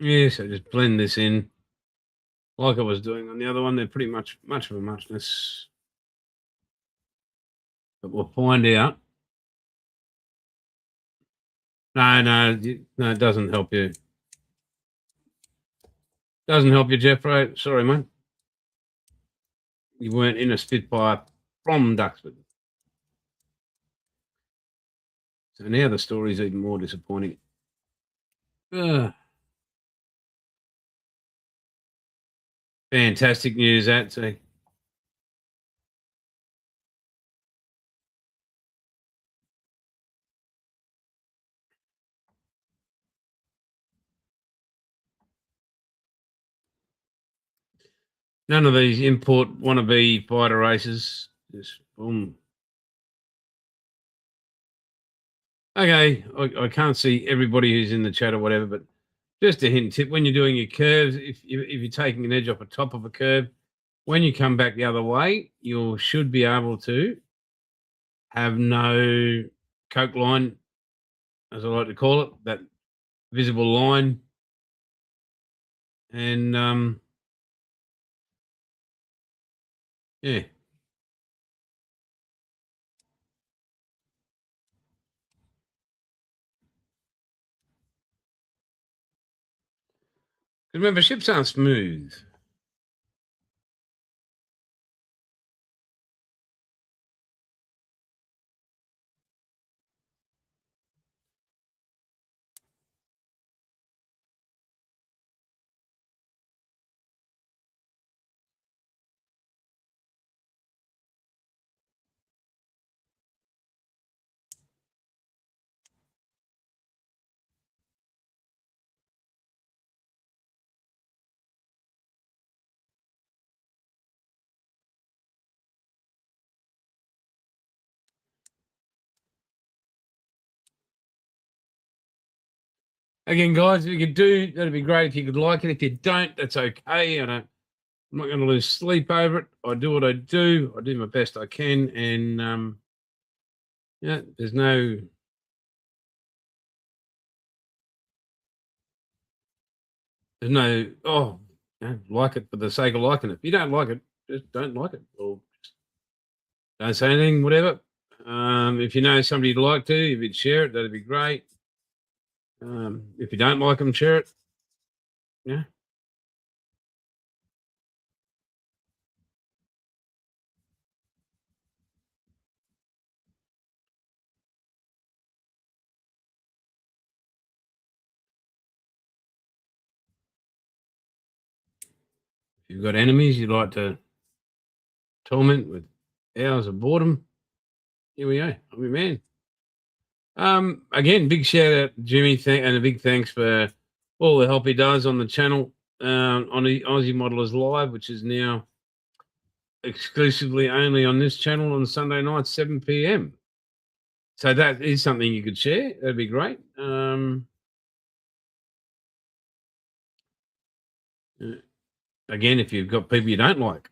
Yeah, so just blend this in like I was doing on the other one. They're pretty much of a muchness. But we'll find out. No, no, no, it doesn't help you. Doesn't help you, Jeffro. Sorry, mate. You weren't in a Spitfire from Duxford. So now the story's even more disappointing. Fantastic news, that. See. None of these import wannabe fighter races. Just boom. Okay, I can't see everybody who's in the chat or whatever, but just a hint tip when you're doing your curves, if you're taking an edge off the top of a curve, when you come back the other way, you should be able to have no coke line, as I like to call it, that visible line. And yeah, Remember, ships aren't smooth. Again, guys, if you could do, that'd be great. If you could like it. If you don't, that's okay. I'm not going to lose sleep over it. I do what I do. I do my best I can. And, yeah, there's no like it for the sake of liking it. If you don't like it, just don't like it. Or don't say anything, whatever. If you know somebody you'd like to, if you'd share it, that'd be great. If you don't like them, share it. Yeah. If you've got enemies you'd like to torment with hours of boredom, here we go. I'm your man. Again, big shout out to Jimmy, and a big thanks for all the help he does on the channel, on the Aussie Modelers Live, which is now exclusively only on this channel on Sunday night, 7 p.m. So that is something you could share. That'd be great. Again, if you've got people you don't like,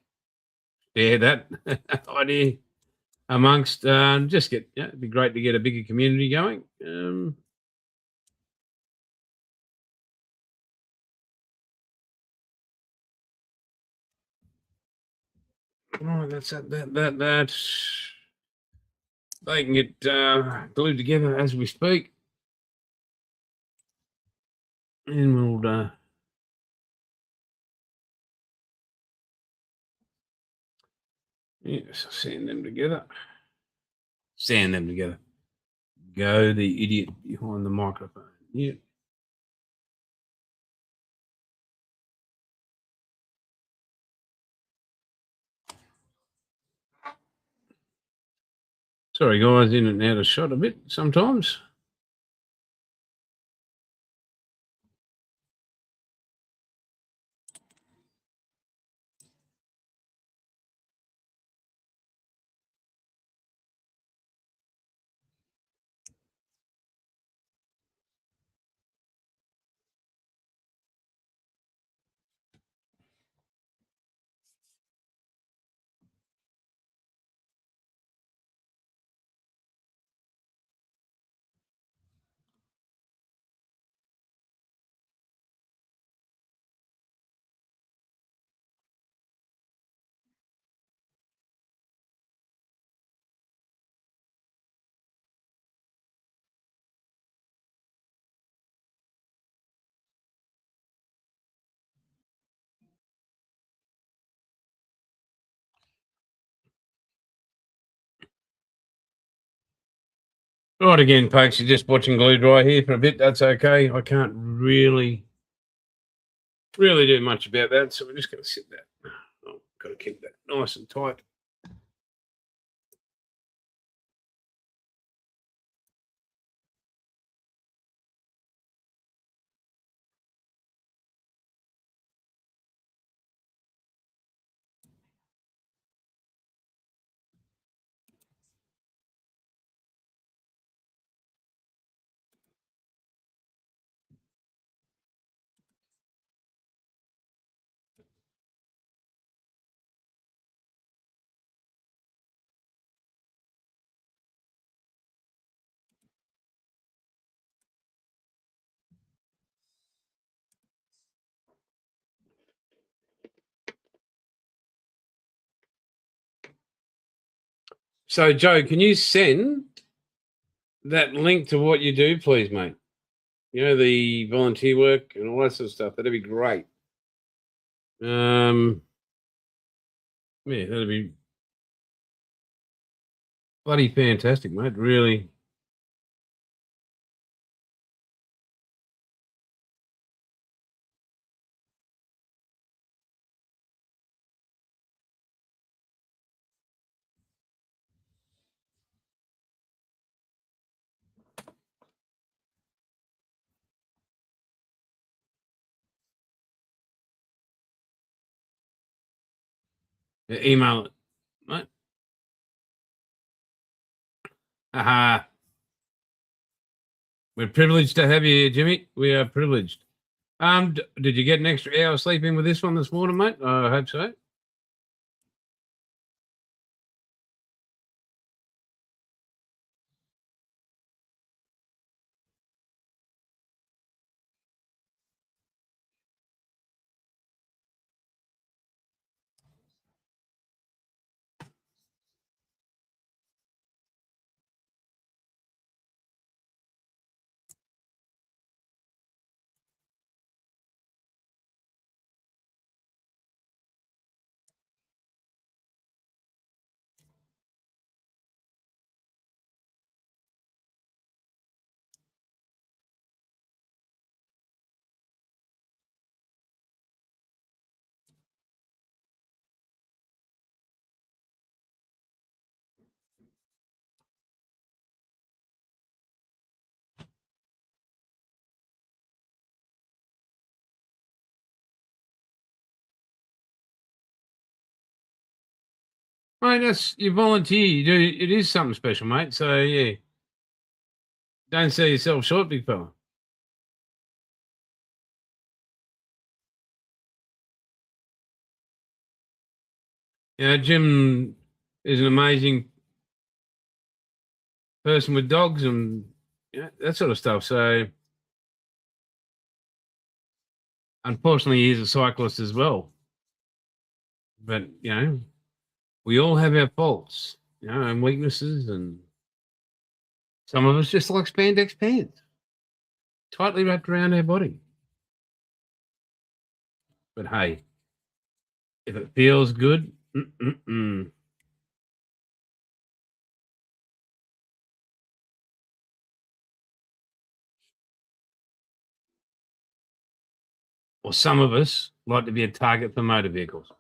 share that idea amongst. It'd be great to get a bigger community going. That's that. They can get glued together as we speak, and we'll sand them together. Sand them together. Go the idiot behind the microphone. Yeah. Sorry, guys, in and out of shot a bit sometimes. Right again, folks. You're just watching Glued right here for a bit. That's okay. I can't really do much about that, so we're just going to sit that. Oh, got to keep that nice and tight. So, Joe, can you send that link to what you do, please, mate? You know, the volunteer work and all that sort of stuff. That'd be great. Yeah, that'd be bloody fantastic, mate. Really. Email it, mate. Aha. We're privileged to have you here, Jimmy. We are privileged. Did you get an extra hour sleep in with this one this morning, mate? I hope so. Mate, that's you volunteer. You do it is something special, mate. So yeah, don't sell yourself short, big fella. Jim is an amazing person with dogs and that sort of stuff. So unfortunately, he's a cyclist as well. But we all have our faults, and weaknesses, and some of us just like spandex pants, tightly wrapped around our body. But hey, if it feels good, or some of us like to be a target for motor vehicles.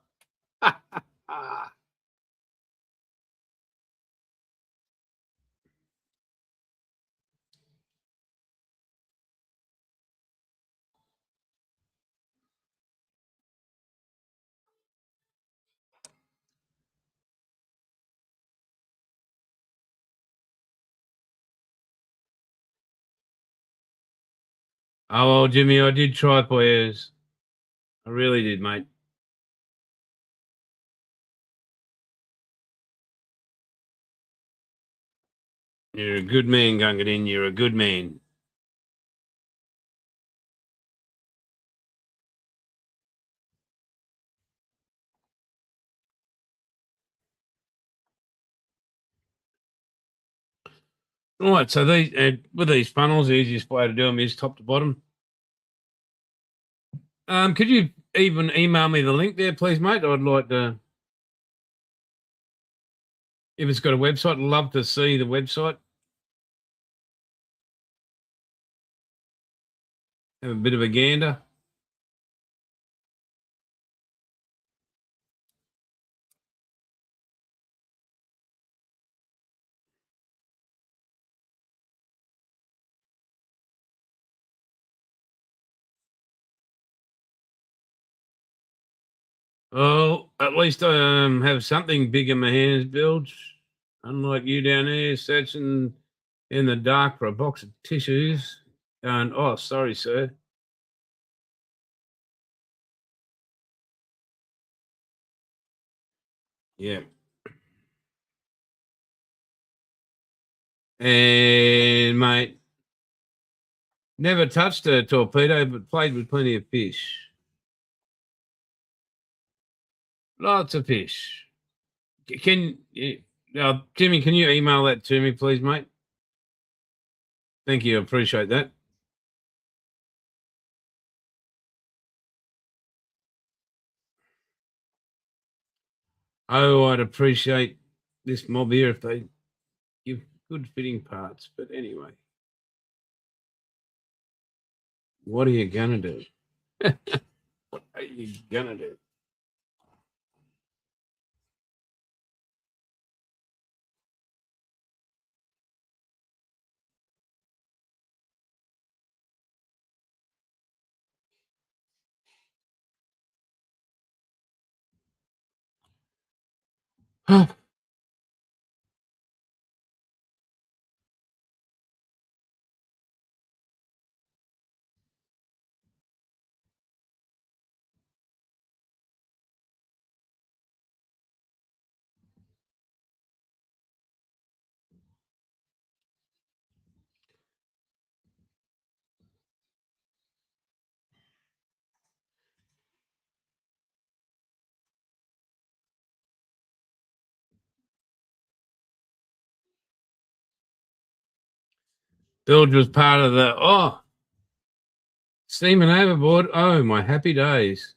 Oh, well, Jimmy, I did try for years. I really did, mate. You're a good man, Gungadin. You're a good man. All right, so these with these funnels, the easiest way to do them is top to bottom. Could you even email me the link there, please, mate? I'd like to. If it's got a website, I'd love to see the website. Have a bit of a gander. Well, at least I have something big in my hands, Bilge. Unlike you down there, searching in the dark for a box of tissues. Going, oh, sorry, sir. Yeah. And, mate, never touched a torpedo, but played with plenty of fish. Lots of fish. Can Jimmy, can you email that to me, please, mate? Thank you. I appreciate that. Oh, I'd appreciate this mob here if they give good fitting parts. But anyway, what are you gonna do? What are you gonna do? Bilge was part of the steaming overboard. Oh, my happy days.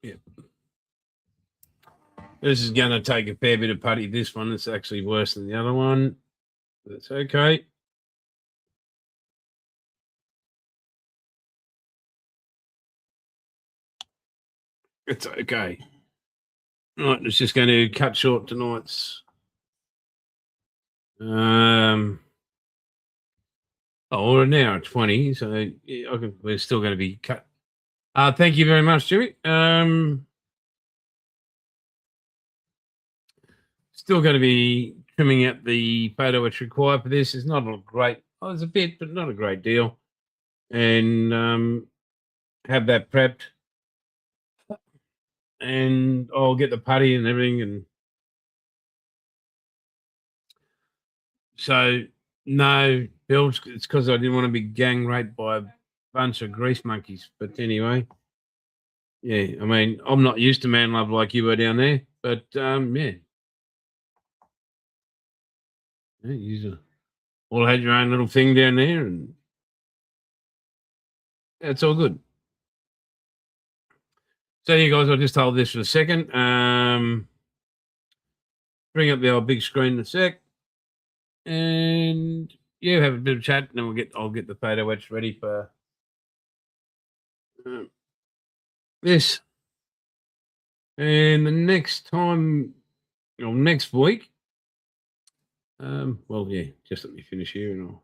Yeah. This is going to take a fair bit of putty. This one is actually worse than the other one. That's okay. It's okay. Right, it's just going to cut short tonight's. We're now at 20, so yeah, we're still going to be cut. Thank you very much, Jimmy. Still going to be trimming out the photo which required for this. It's not a great. Oh, there's a bit, but not a great deal. And have that prepped, and I'll get the putty and everything. And so, no, Bill, it's because I didn't want to be gang raped by a bunch of grease monkeys. But anyway, yeah, I mean, I'm not used to man love like you were down there, but yeah. You all had your own little thing down there, and it's all good. So, you guys, I'll just hold this for a second. Bring up the old big screen in a sec, and yeah, have a bit of chat, and then I'll get the photo etch ready for this. And the next time, or next week, well, yeah, just let me finish here, and I'll.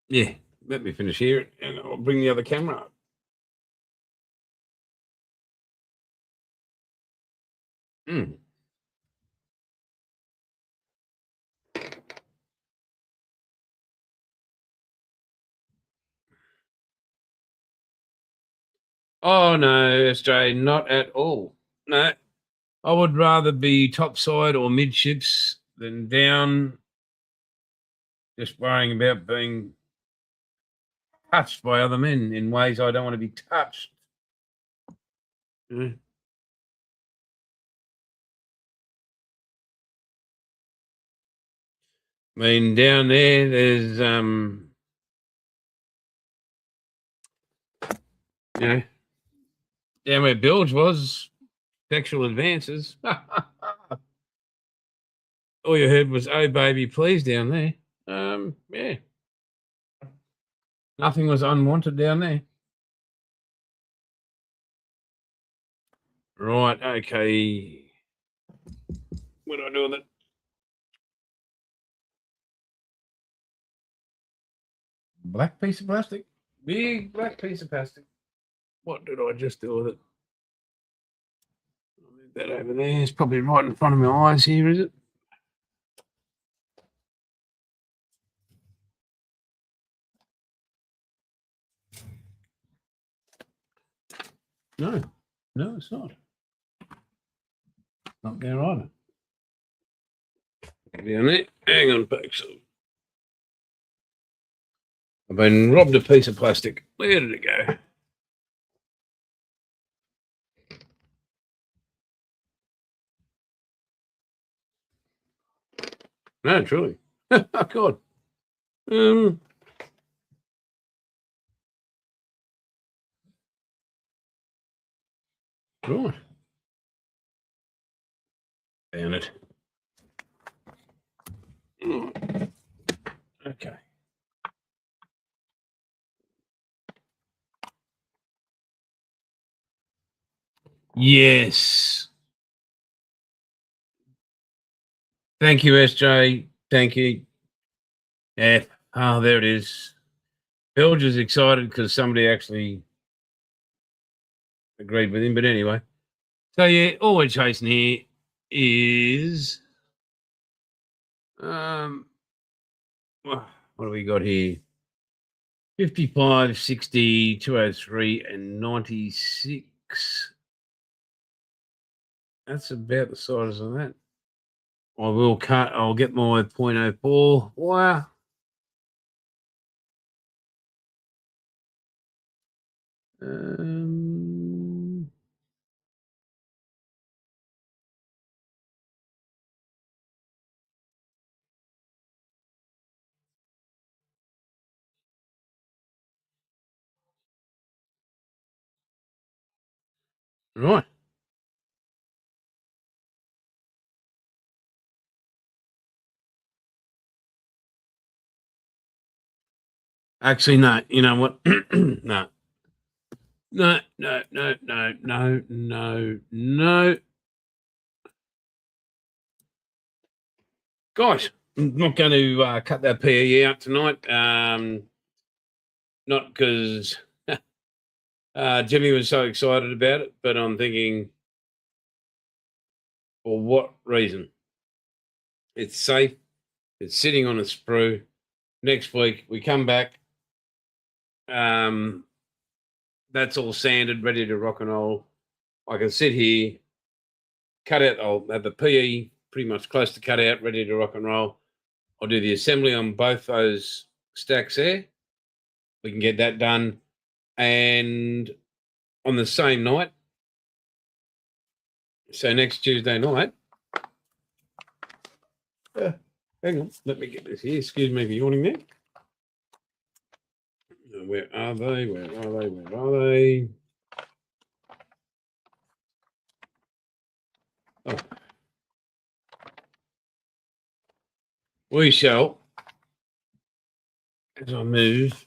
Yeah, let me finish here, and I'll bring the other camera up. Oh no, SJ, not at all. No, I would rather be topside or midships than down, just worrying about being touched by other men in ways I don't want to be touched. I mean, down there's you know, down where Bilge was, sexual advances. All you heard was "Oh baby, please" down there. Yeah, nothing was unwanted down there. Right, okay. What do I do with it? Black piece of plastic. Big black piece of plastic. What did I just do with it? I'll move that over there. It's probably right in front of my eyes here, is it? No. No, it's not. Not there either. Down there. Hang on, folks. I've been robbed a piece of plastic. Where did it go? No, truly. Oh, God. Right. Damn it. Okay. Yes. Thank you, SJ. Thank you. Yeah. Oh, there it is. Bilge is excited because somebody actually agreed with him. But anyway. So, yeah, all we're chasing here is what do we got here? 55, 60, 203, and 96. That's about the size of that. I'll get my 0.04 wire. Right. Actually, no. You know what? No. No, no, no, no, no, no, no. Guys, I'm not going to cut that PE out tonight. Not because Jimmy was so excited about it, but I'm thinking, for what reason? It's safe. It's sitting on a sprue. Next week we come back. That's all sanded, ready to rock and roll. I can sit here, cut out. I'll have the PE pretty much close to cut out, ready to rock and roll. I'll do the assembly on both those stacks there. We can get that done. And on the same night, so next Tuesday night, hang on, let me get this here. Excuse me for yawning there. Where are they? Where are they? Where are they? Oh. We shall, as I move,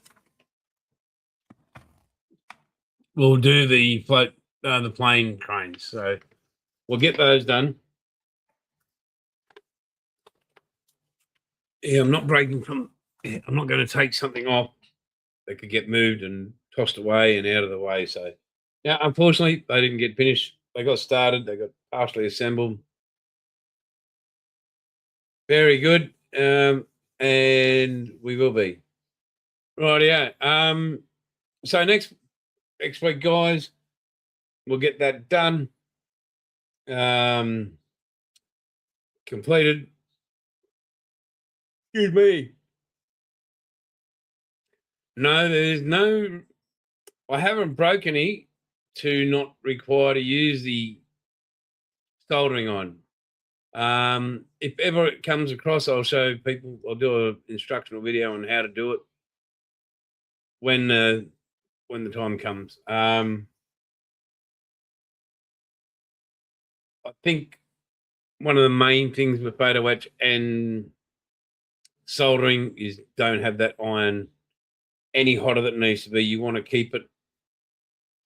we'll do the float, the plane cranes. So we'll get those done. Yeah, I'm not breaking from. Yeah, I'm not going to take something off that could get moved and tossed away and out of the way. So, yeah, unfortunately, they didn't get finished. They got started. They got partially assembled. Very good, and we will be right. Yeah. So next week, guys, we'll get that done. Completed. Excuse me. No, there's no. I haven't broken any to not require to use the soldering iron. If ever it comes across, I'll show people. I'll do an instructional video on how to do it when the time comes. I think one of the main things with photo etch and soldering is don't have that iron any hotter than it needs to be. You want to keep it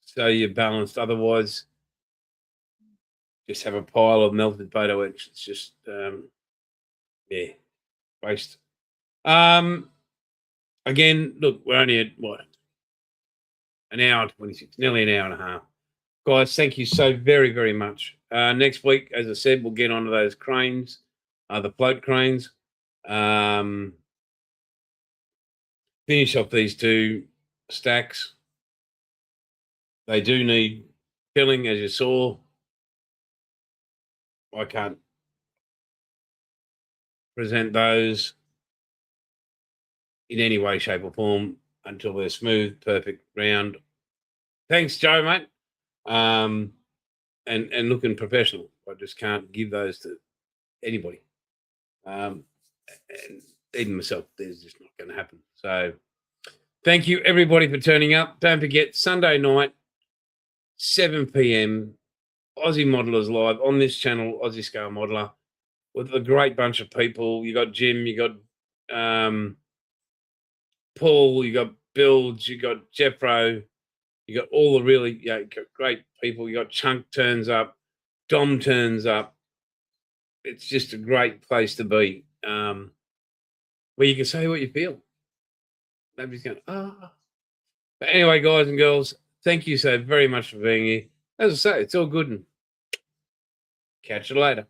so you're balanced. Otherwise, just have a pile of melted potato wedge. It's just yeah, waste. Again, look, we're only at what, an hour and 26, nearly an hour and a half. Guys, thank you so very, very much. Next week, as I said, we'll get onto those cranes, the float cranes. Finish off these 2 stacks. They do need filling, as you saw. I can't present those in any way, shape, or form until they're smooth, perfect, round. Thanks, Joe, mate. And looking professional. I just can't give those to anybody. And even myself, there's just not going to happen. So thank you, everybody, for turning up. Don't forget, Sunday night, 7 p.m, Aussie Modelers Live on this channel, Aussie Scale Modeler, with a great bunch of people. You got Jim, you got Paul, you got Bilge, you got Jeffro, you got all the really great people. You got Chunk turns up, Dom turns up. It's just a great place to be, where you can say what you feel. Nobody's going, ah. But anyway, guys and girls, thank you so very much for being here. As I say, it's all good, and catch you later.